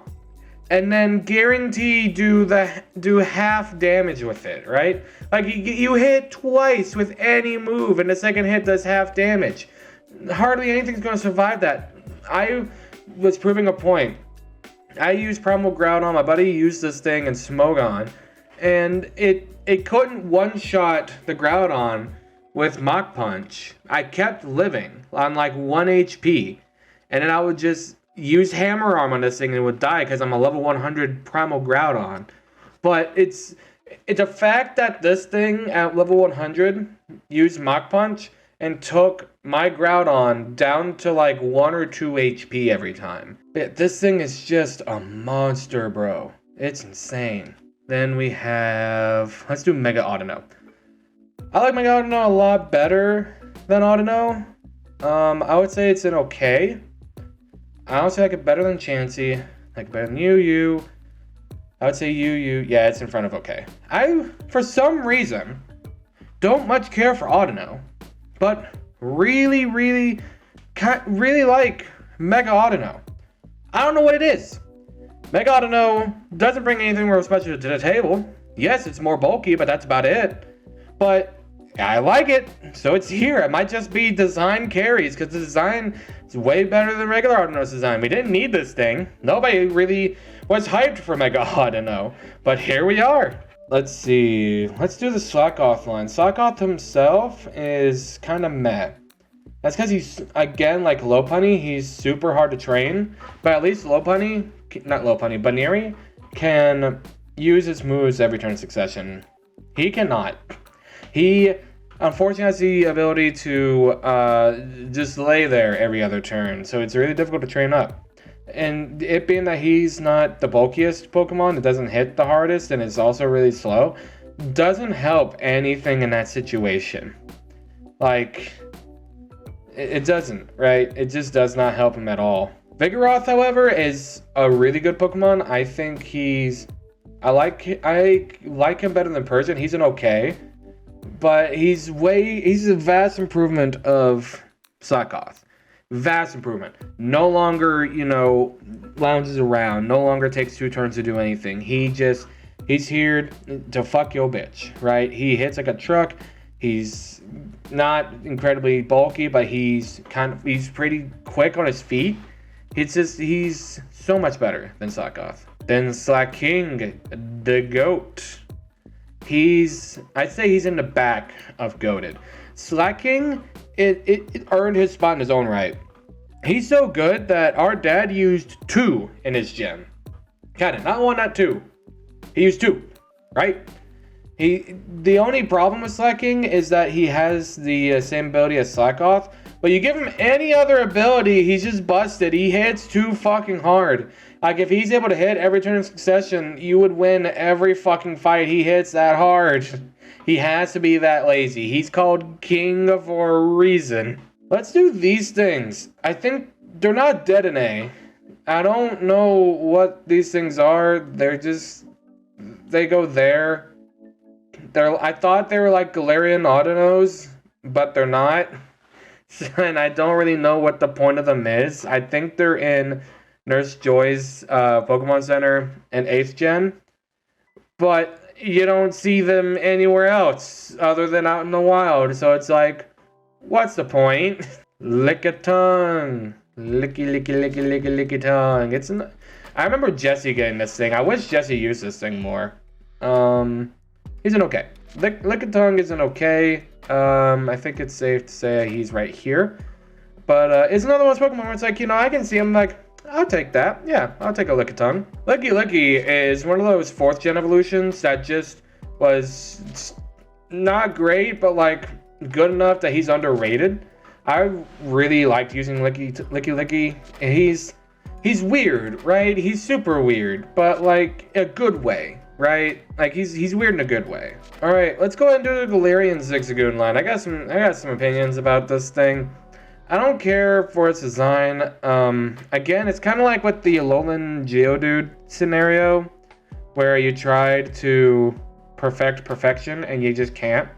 and then guarantee do half damage with it, right? Like you hit twice with any move, and the second hit does half damage. Hardly anything's gonna survive that. I was proving a point. I used Primal Groudon. My buddy used this thing in Smogon, and it couldn't one-shot the Groudon with Mach Punch. I kept living on like 1 HP, and then I would just use Hammer Arm on this thing and it would die because I'm a level 100 Primal Groudon. But it's a fact that this thing at level 100 used Mach Punch and took my Groudon down to like 1 or 2 HP every time. But this thing is just a monster, bro. It's insane. Then we have, let's do Mega Audino. I like Mega Audino a lot better than Audino. I would say it's an okay. I also like it better than Chansey. Like better than Yu. I would say Yu. Yeah, it's in front of okay. I, for some reason, don't much care for Audino, but really like Mega Audino. I don't know what it is. Mega Audino doesn't bring anything real special to the table. Yes, it's more bulky, but that's about it. But I like it, so it's here. It might just be design carries, because the design is way better than regular Audino's design. We didn't need this thing. Nobody really was hyped for Mega Audino, but here we are. Let's see. Let's do the Slackoth line. Slackoth himself is kind of meh. That's because he's, again, like Lopunny, he's super hard to train. But at least Baneri can use his moves every turn in succession. He cannot. He, unfortunately, has the ability to just lay there every other turn. So it's really difficult to train up. And it being that he's not the bulkiest Pokemon, it doesn't hit the hardest, and it's also really slow, doesn't help anything in that situation. Like, it doesn't, right? It just does not help him at all. Vigoroth, however, is a really good Pokemon. I think I like him better than Persian. He's an okay, but he's a vast improvement of Slackoth. Vast improvement. No longer, lounges around. No longer takes 2 turns to do anything. He's here to fuck your bitch, right? He hits like a truck. He's not incredibly bulky, but he's pretty quick on his feet. He's so much better than Slackoth. Then Slaking, the GOAT. I'd say he's in the back of GOATed. Slaking, it earned his spot in his own right. He's so good that our dad used 2 in his gym. Kinda, not 1, not 2. He used 2, right? The only problem with Slaking is that he has the same ability as Slackoth, but you give him any other ability, he's just busted. He hits too fucking hard. Like, if he's able to hit every turn in succession, you would win every fucking fight he hits that hard. He has to be that lazy. He's called King for a reason. Let's do these things. I think they're not dead in A. I don't know what these things are. They go there. I thought they were like Galarian Audinos, but they're not. And I don't really know what the point of them is. I think they're in Nurse Joy's Pokemon Center and 8th Gen. But you don't see them anywhere else other than out in the wild. So it's like, what's the point? Lickitung. Licky tongue. I remember Jesse getting this thing. I wish Jesse used this thing more. He's an okay. Lickitung is an okay. I think it's safe to say he's right here. But it's another one of those Pokemon where it's like, I can see him like, I'll take that. Yeah, I'll take a Lickitung. Licky is one of those 4th gen evolutions that just was not great, but like good enough that he's underrated. I really liked using Licky, and he's weird, right? He's super weird, but like a good way, right? Like he's weird in a good way. All right, let's go ahead and do the Valyrian Zigzagoon line. I got some opinions about this thing. I don't care for its design. Again, it's kind of like with the Alolan Geodude scenario, where you tried to perfect perfection and you just can't.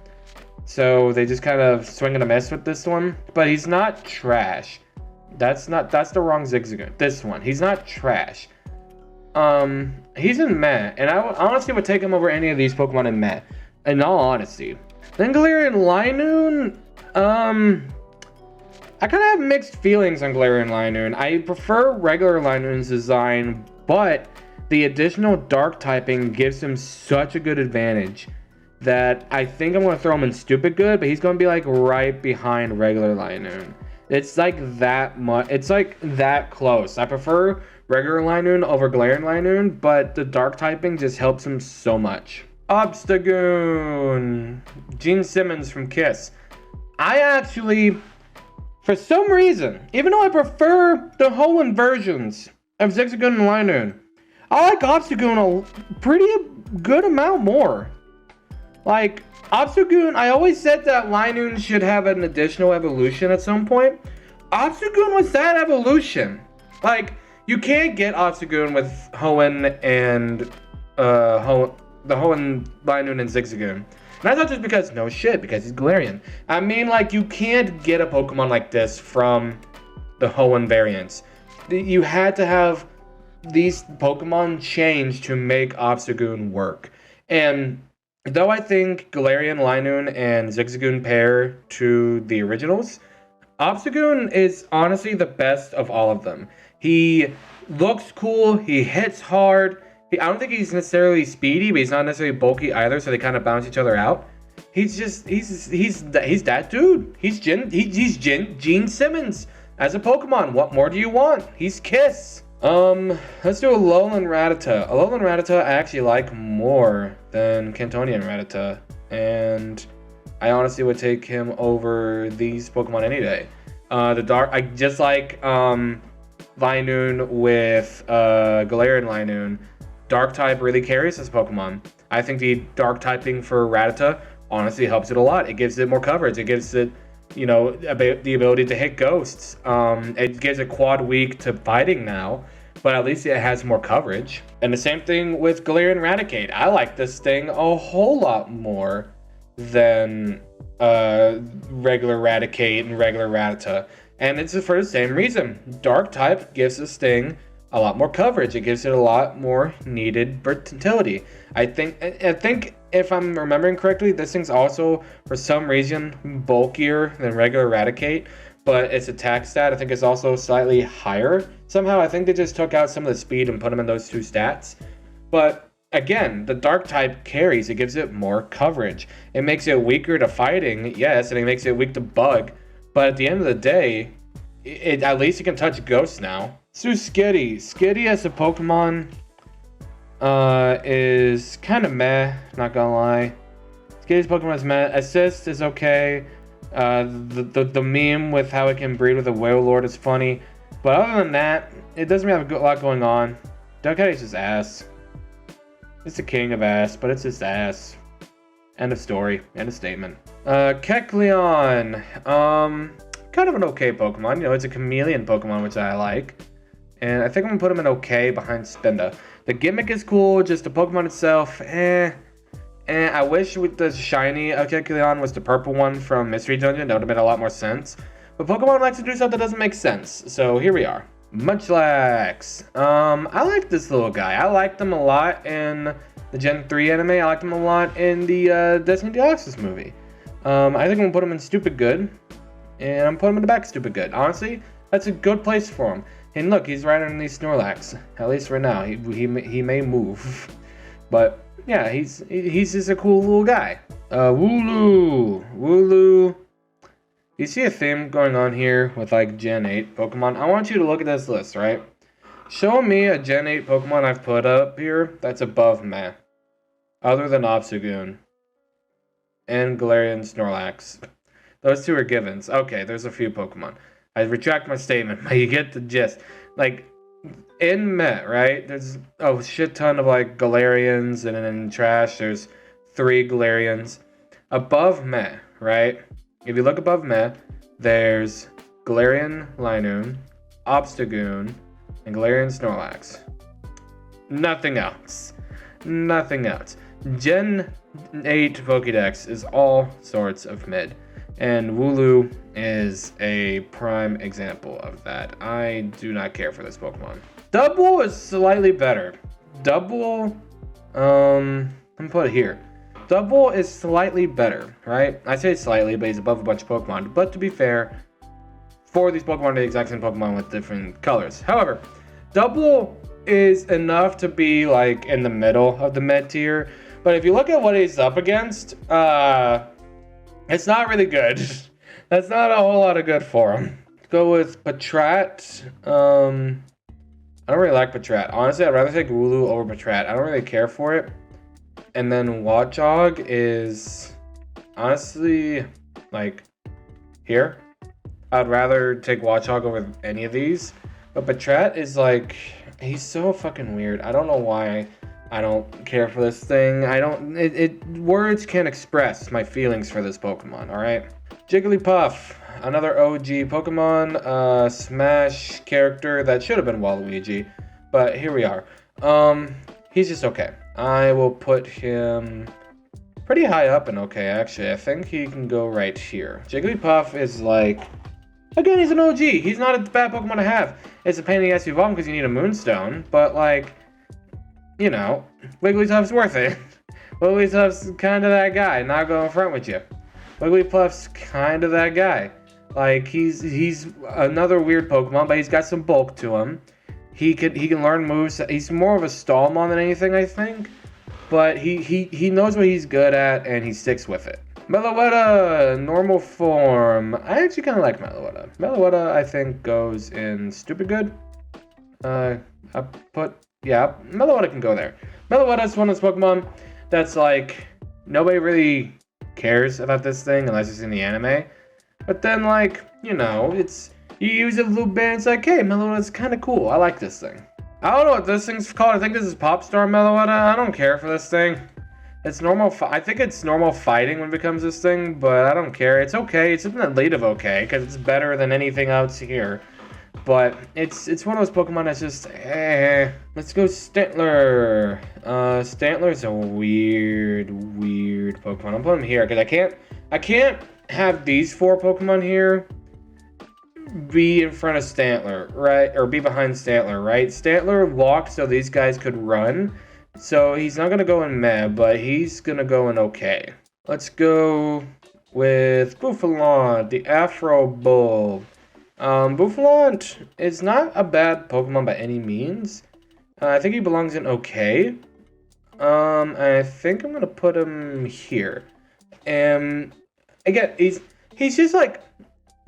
So they just kind of swing and a miss with this one. But he's not trash. That's the wrong Zigzagoon. This one. He's not trash. He's in meh. And I honestly would take him over any of these Pokemon in meh. In all honesty. Then Galarian Linoon, I kind of have mixed feelings on Galarian Linoon. I prefer regular Linoon's design, but the additional dark typing gives him such a good advantage that I think I'm going to throw him in stupid good, but he's going to be like right behind regular Linoon. It's like that much. It's like that close. I prefer regular Linoon over Galarian Linoon, but the dark typing just helps him so much. Obstagoon. Gene Simmons from Kiss. I actually, for some reason, even though I prefer the Hoenn versions of Zigzagoon and Linoon, I like Obstagoon a pretty good amount more. Like, Obstagoon, I always said that Linoon should have an additional evolution at some point. Obstagoon was that evolution. Like, you can't get Obstagoon with Hoenn and, the Hoenn, Linoon, and Zigzagoon. And I thought just because, no shit, because he's Galarian. I mean, like, you can't get a Pokemon like this from the Hoenn variants. You had to have these Pokemon change to make Obstagoon work. And though I think Galarian, Linoon, and Zigzagoon pair to the originals, Obstagoon is honestly the best of all of them. He looks cool, he hits hard. I don't think he's necessarily speedy, but he's not necessarily bulky either, so they kind of balance each other out. He's that dude. He's Gene Simmons as a Pokemon. What more do you want? He's Kiss. Let's do Alolan Ratata. Alolan Ratata I actually like more than Cantonian Ratata, and I honestly would take him over these Pokemon any day. I just like Linoon with Galarian Linoon. Dark type really carries this Pokemon. I think the dark typing for Ratata honestly helps it a lot. It gives it more coverage. It gives it, the ability to hit ghosts. It gives it quad weak to fighting now, but at least it has more coverage. And the same thing with Galarian Raticate. I like this thing a whole lot more than regular Raticate and regular Ratata. And it's for the same reason. Dark type gives this thing a lot more coverage. It gives it a lot more needed versatility. I think if I'm remembering correctly, this thing's also for some reason bulkier than regular Raticate, but its attack stat I think is also slightly higher. Somehow I think they just took out some of the speed and put them in those two stats. But again, the dark type carries. It gives it more coverage. It makes it weaker to fighting, yes, and it makes it weak to bug. But at the end of the day, at least it can touch ghosts now. So Skitty. Skitty as a Pokemon is kind of meh, not gonna lie. Skitty's Pokemon is meh. Assist is okay. The meme with how it can breed with a Wailord is funny. But other than that, it doesn't really have a lot going on. Delcatty's just ass. It's the king of ass, but it's just ass. End of story. End of statement. Kecleon. Kind of an okay Pokemon. It's a chameleon Pokemon, which I like. And I think I'm going to put him in okay behind Spinda. The gimmick is cool, just the Pokemon itself, I wish with the shiny Kecleon was the purple one from Mystery Dungeon. That would have made a lot more sense. But Pokemon likes to do stuff that doesn't make sense. So here we are. Munchlax. I like this little guy. I liked him a lot in the Gen 3 anime. I liked him a lot in the Destiny Deluxe's movie. I think I'm going to put him in Stupid Good. And I'm putting him in the back Stupid Good. Honestly, that's a good place for him. And look, he's right underneath Snorlax. At least for now. He may move. But yeah, he's just a cool little guy. Wooloo. You see a theme going on here with like Gen 8 Pokemon? I want you to look at this list, right? Show me a Gen 8 Pokemon I've put up here that's above meh. Other than Obstagoon. And Galarian Snorlax. Those two are givens. Okay, there's a few Pokemon. I retract my statement, but you get the gist. Like, in Met, right, there's a shit ton of, like, Galarians, and then in Trash, there's 3 Galarians. Above Met, right, if you look above Met, there's Galarian Linoon, Obstagoon, and Galarian Snorlax. Nothing else. Nothing else. Gen 8 Pokédex is all sorts of mid. And Wooloo is a prime example of that. I do not care for this Pokemon. Double is slightly better. Double, let me put it here. Double is slightly better, right? I say slightly, but he's above a bunch of Pokemon. But to be fair, 4 of these Pokemon are the exact same Pokemon with different colors. However, Double is enough to be like in the middle of the mid tier. But if you look at what he's up against, it's not really good. That's not a whole lot of good for him. Let's go with Patrat. I don't really like Patrat. Honestly, I'd rather take Wooloo over Patrat. I don't really care for it. And then Watchog is honestly like here. I'd rather take Watchog over any of these. But Patrat is like, he's so fucking weird. I don't know why I don't care for this thing. Words can't express my feelings for this Pokemon, alright? Jigglypuff, another OG Pokemon, Smash character that should have been Waluigi, but here we are. He's just okay. I will put him pretty high up in okay, actually. I think he can go right here. Jigglypuff is like, again, he's an OG. He's not a bad Pokemon to have. It's a pain in the ass to evolve because you need a Moonstone, but like, you know, Wigglytuff's worth it. Wigglytuff's kind of that guy, not going front with you. Wigglypuff's kind of that guy. Like, he's another weird Pokemon, but he's got some bulk to him. He can learn moves. He's more of a Stallmon than anything, I think. But he knows what he's good at, and he sticks with it. Meloetta, normal form. I actually kind of like Meloetta. Meloetta, I think, goes in stupid good. Yeah, Meloetta can go there. Meloetta's one of those Pokemon that's like, nobody really cares about this thing unless it's in the anime. But then, like, you know, you use it a little bit and it's like, hey, Meloetta's kind of cool. I like this thing. I don't know what this thing's called. I think this is Popstar Meloetta. I don't care for this thing. It's normal. I think it's normal fighting when it becomes this thing, but I don't care. It's okay. It's in the lead of okay because it's better than anything else here. But it's one of those Pokemon that's just Let's go Stantler. Stantler's a weird Pokemon. I'm putting him here because I can't have these 4 Pokemon here be in front of Stantler, right? Or be behind Stantler, right? Stantler walked so these guys could run. So he's not gonna go in meh, but he's gonna go in okay. Let's go with Bouffalon, the Afro Bull. Bouffalon is not a bad Pokemon by any means. I think he belongs in okay. I think I'm gonna put him here. And again, he's just like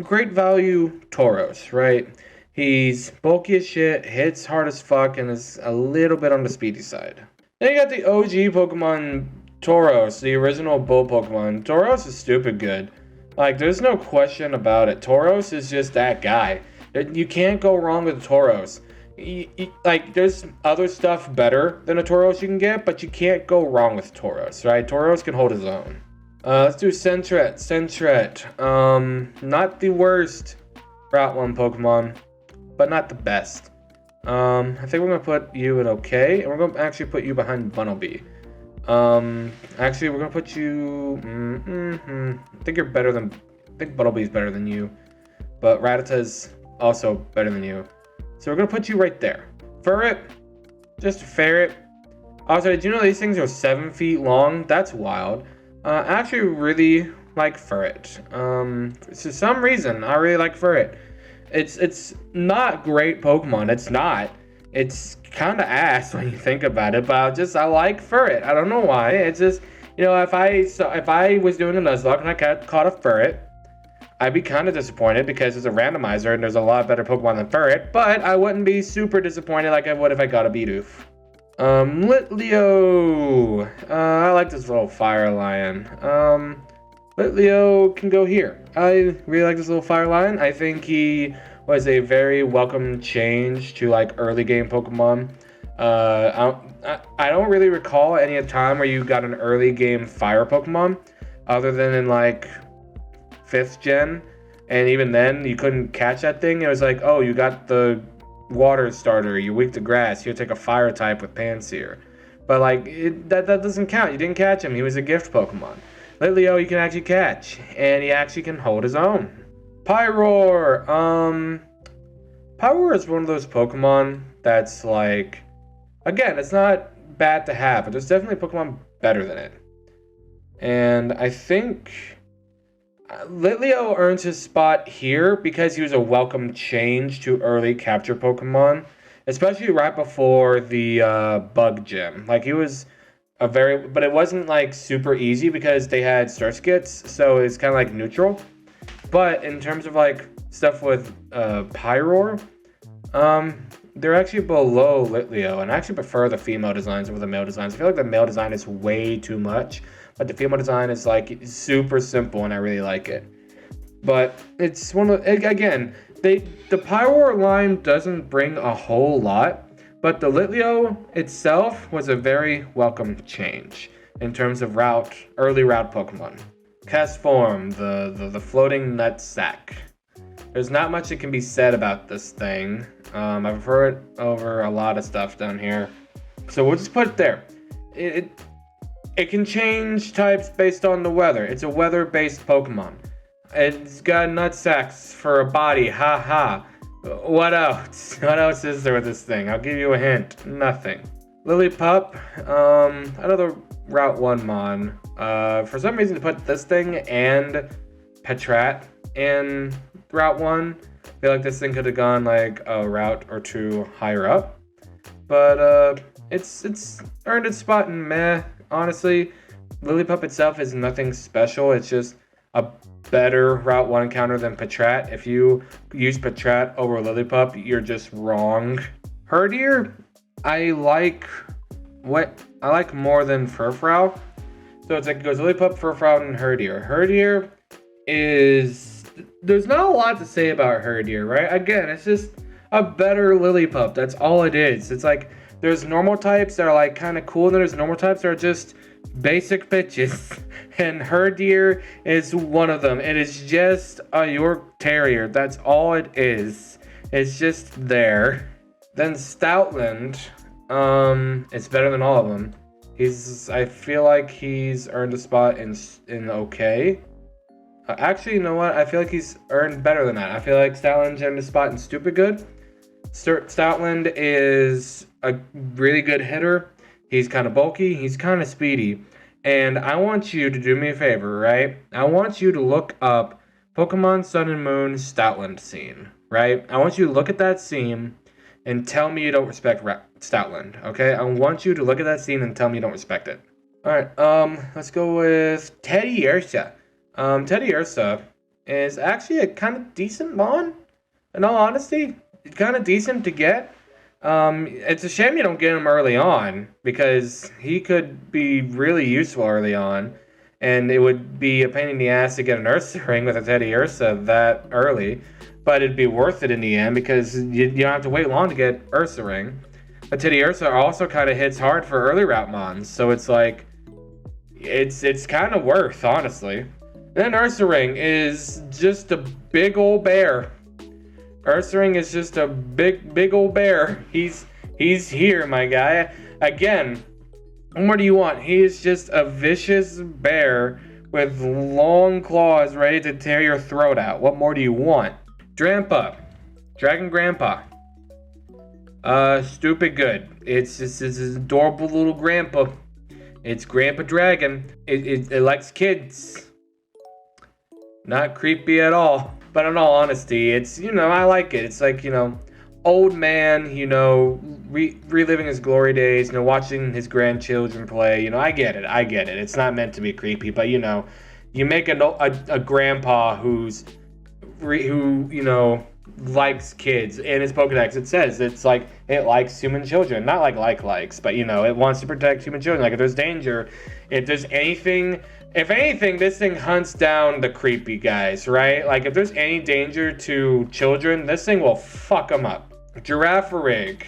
great value Tauros, right? He's bulky as shit, hits hard as fuck, and is a little bit on the speedy side. Then you got the OG Pokemon Tauros, the original bull Pokemon. Tauros is stupid good. Like, there's no question about it. Tauros is just that guy. You can't go wrong with Tauros. Like, there's other stuff better than a Tauros you can get, but you can't go wrong with Tauros, right? Tauros can hold his own. Let's do Sentret. Not the worst Route 1 Pokemon, but not the best. I think we're going to put you in okay, and we're going to actually put you behind Bunnelby. Actually, we're going to put you... I think you're better than... I think Bunnelby's better than you, but Rattata's also better than you. So we're going to put you right there. Ferret, just a ferret. Also, did you know these things are 7 feet long? That's wild. I actually really like Ferret. For some reason, I really like Ferret. It's not great Pokemon. It's not. It's kind of ass when you think about it, but I like Ferret. I don't know why. It's just, you know, if I was doing a Nuzlocke and I caught a Ferret, I'd be kind of disappointed because it's a randomizer and there's a lot better Pokemon than Ferret, but I wouldn't be super disappointed like I would if I got a Bidoof. Litleo. I like this little fire lion. Litleo can go here. I really like this little fire line. I think he was a very welcome change to like early game Pokemon. I don't really recall any time where you got an early game fire Pokemon, other than in like 5th gen, and even then you couldn't catch that thing. It was like, oh, you got the water starter, you're weak to grass, you take a fire type with Pansear. But like that doesn't count. You didn't catch him. He was a gift Pokemon. Litleo you can actually catch, and he actually can hold his own. Pyroar. Pyroar is one of those Pokemon that's like, again, it's not bad to have, but there's definitely a Pokemon better than it. And I think Litleo earns his spot here because he was a welcome change to early capture Pokemon, especially right before the bug gym. Like he was but it wasn't like super easy because they had Surskits, so it's kind of like neutral. But in terms of like stuff with Pyroar, they're actually below Litleo, and I actually prefer the female designs over the male designs. I feel like the male design is way too much, but the female design is like super simple, and I really like it. But it's one of again, the Pyroar line doesn't bring a whole lot, but the Litleo itself was a very welcome change in terms of early route Pokemon. Castform, the floating nut sack. There's not much that can be said about this thing. I prefer it over a lot of stuff down here, so we'll just put it there. It can change types based on the weather. It's a weather-based Pokemon. It's got nut sacks for a body. Ha ha. What else? What else is there with this thing? I'll give you a hint. Nothing. Lillipup, another Route 1 Mon. For some reason to put this thing and Patrat in Route 1, I feel like this thing could have gone like a route or two higher up. But it's earned its spot in meh, honestly. Lillipup itself is nothing special. It's just a better Route 1 counter than Patrat. If you use Patrat over Lillipup, you're just wrong. Herdier, I like more than Furfrou. So it's like it goes Lillipup, Furfrou, and Herdier. Herdier is, there's not a lot to say about Herdier, right? Again, it's just a better Lillipup. That's all it is. It's like there's normal types that are like kind of cool, and then there's normal types that are just basic bitches. And Herdier is one of them. It is just a York Terrier. That's all it is. It's just there. Then Stoutland, it's better than all of them. I feel like he's earned a spot in okay. Actually, you know what? I feel like he's earned better than that. I feel like Stoutland's earned a spot in stupid good. Stoutland is a really good hitter. He's kind of bulky. He's kind of speedy. And I want you to do me a favor, right? I want you to look up Pokemon Sun and Moon Stoutland scene, right? I want you to look at that scene and tell me you don't respect Stoutland, okay? I want you to look at that scene and tell me you don't respect it. Alright, let's go with Teddiursa. Teddiursa is actually a kind of decent Mon, in all honesty. It's kind of decent to get. It's a shame you don't get him early on, because he could be really useful early on, and it would be a pain in the ass to get an Ursaring with a Teddiursa that early, but it'd be worth it in the end because you don't have to wait long to get Ursaring. But Teddiursa also kind of hits hard for early route Mons, so it's like, it's kind of worth, honestly. And then Ursaring is just a big old bear. Ursaring is just a big old bear. He's here, my guy. Again, what more do you want? He is just a vicious bear with long claws ready to tear your throat out. What more do you want? Drampa. Dragon Grandpa. Stupid good. It's just this adorable little grandpa. It's Grandpa Dragon. It likes kids. Not creepy at all. But in all honesty, it's, I like it. It's like, old man, reliving his glory days, watching his grandchildren play. I get it. It's not meant to be creepy, but, you make a grandpa who likes kids. In his Pokedex, it says it's like it likes human children. Not likes, but, it wants to protect human children. Like, if there's danger, if there's anything If anything, this thing hunts down the creepy guys, right? Like, if there's any danger to children, this thing will fuck them up. Girafarig.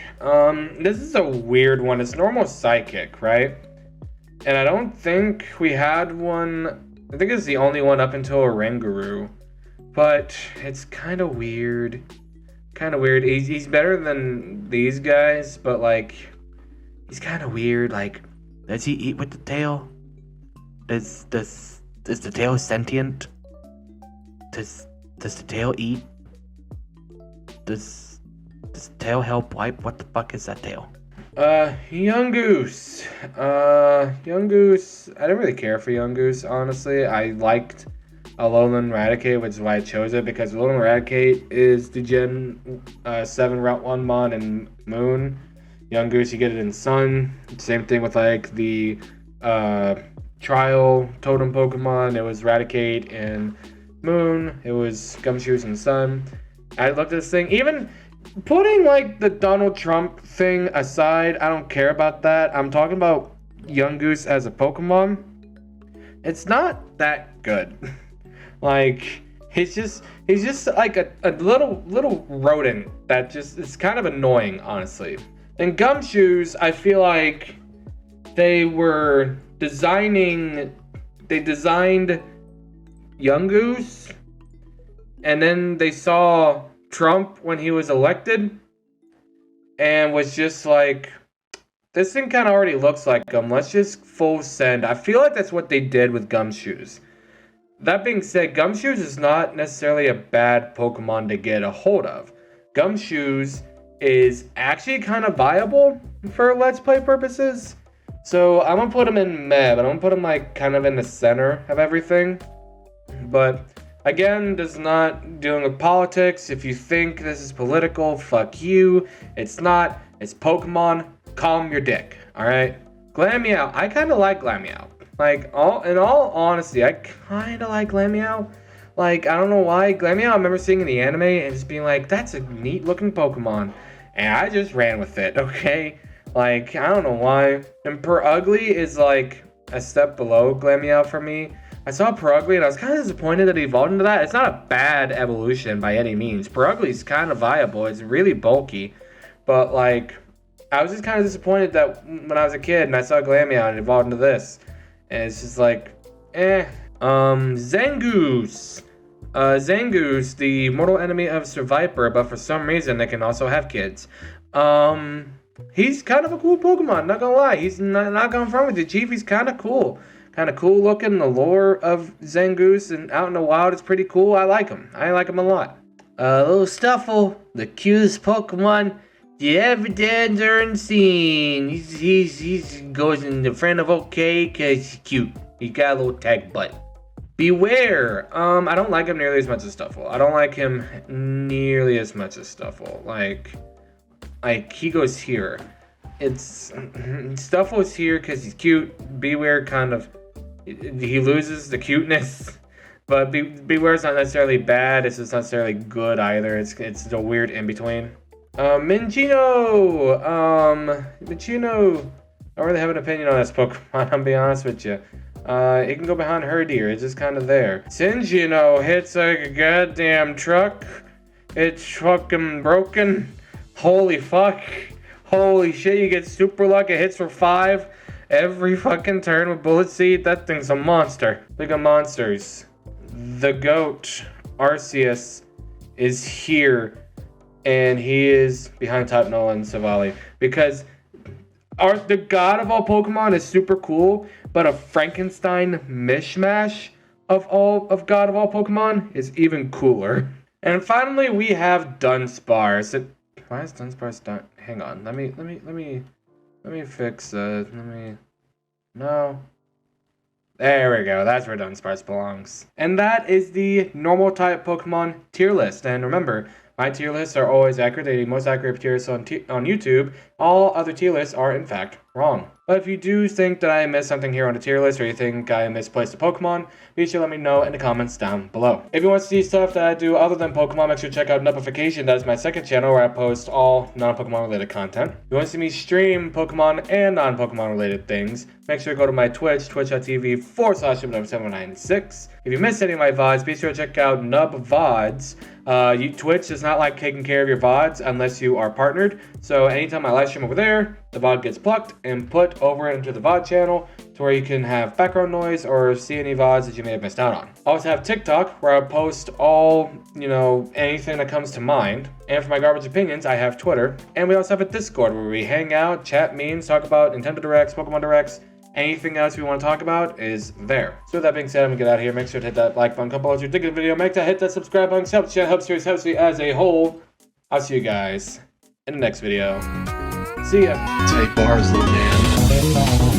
This is a weird one. It's normal psychic, right? And I don't think we had one. I think it's the only one up until a Rangaroo. But it's kind of weird. Kind of weird. He's better than these guys, but like, he's kind of weird. Like, does he eat with the tail? Is the tail sentient? Does the tail eat? Does the tail help wipe? What the fuck is that tail? Yungoos. Yungoos. I didn't really care for Yungoos, honestly. I liked Alolan Ratata, which is why I chose it, because Alolan Ratata is the Gen 7 Route 1 Mon in Moon. Yungoos, you get it in Sun. Same thing with like the Trial Totem Pokemon. It was Raticate in Moon. It was Gumshoos in Sun. I looked at this thing. Even putting like the Donald Trump thing aside, I don't care about that. I'm talking about Yungoos as a Pokemon. It's not that good. Like, he's just like a little rodent that just is kind of annoying, honestly. And Gumshoos, I feel like they designed Yungoos, and then they saw Trump when he was elected, and was just like, this thing kind of already looks like him. Let's just full send. I feel like that's what they did with Gumshoos. That being said, Gumshoos is not necessarily a bad Pokemon to get a hold of. Gumshoos is actually kind of viable for Let's Play purposes. So I'm going to put him in meh, but I'm going to put him like kind of in the center of everything. But again, this is not dealing with politics. If you think this is political, fuck you. It's not. It's Pokemon. Calm your dick. Alright? Glameow. I kind of like Glameow. Like, in all honesty, I kind of like Glameow. Like, I don't know why. Glameow, I remember seeing in the anime and just being like, that's a neat looking Pokemon. And I just ran with it, okay? Like, I don't know why. And Purugly is like a step below Glameow for me. I saw Purugly and I was kind of disappointed that he evolved into that. It's not a bad evolution by any means. Purugly's kind of viable. It's really bulky. But like, I was just kind of disappointed that when I was a kid and I saw Glameow and it evolved into this. And it's just like, eh. Zangoose. Zangoose, the mortal enemy of Survivor, but for some reason they can also have kids. He's kind of a cool Pokemon, not gonna lie. He's not gonna front with you, Chief. He's kind of cool. Kind of cool looking. The lore of Zangoose and out in the wild is pretty cool. I like him. I like him a lot. Little Stuffle, the cutest Pokemon you ever did during scene. He's goes in the front of okay because he's cute. He got a little tag butt. Beware. I don't like him nearly as much as Stuffle. I don't like him nearly as much as Stuffle. Like he goes here. Stuffle's here because he's cute. Beware kind of, he loses the cuteness. But Beware's not necessarily bad. It's just not necessarily good either. It's a weird in between. Minccino. Minccino. I don't really have an opinion on this Pokemon. I'll be honest with you. It can go behind Herdier. It's just kind of there. Cinccino hits like a goddamn truck. It's fucking broken. Holy fuck. Holy shit, you get super luck. It hits for 5 every fucking turn with Bullet Seed. That thing's a monster. Look at monsters. The goat, Arceus, is here. And he is behind Type Nolan and Savali. Because the god of all Pokemon is super cool, but a Frankenstein mishmash of god of all Pokemon is even cooler. And finally we have Dunsparce. Why is Dunsparce done? Hang on, let me fix no. There we go, that's where Dunsparce belongs. And that is the normal type Pokemon tier list. And remember, my tier lists are always accurate. They're the most accurate tier lists on YouTube. All other tier lists are, in fact, wrong. But if you do think that I missed something here on the tier list, or you think I misplaced a Pokemon, be sure to let me know in the comments down below. If you want to see stuff that I do other than Pokemon, make sure to check out Notification. That is my second channel where I post all non-Pokemon related content. If you want to see me stream Pokemon and non-Pokemon related things, make sure to go to my Twitch, twitch.tv/796. If you missed any of my VODs, be sure to check out Nub VODs. Twitch does not like taking care of your VODs unless you are partnered. So anytime I live stream over there, the VOD gets plucked and put over into the VOD channel to where you can have background noise or see any VODs that you may have missed out on. I also have TikTok where I post all, anything that comes to mind. And for my garbage opinions, I have Twitter. And we also have a Discord where we hang out, chat memes, talk about Nintendo Directs, Pokemon Directs. Anything else we want to talk about is there. So with that being said, I'm gonna get out of here. Make sure to hit that like button, comment below if you dig the video. Make sure to hit that subscribe button. Helps me as a whole. I'll see you guys in the next video. See ya. Take bars, little man.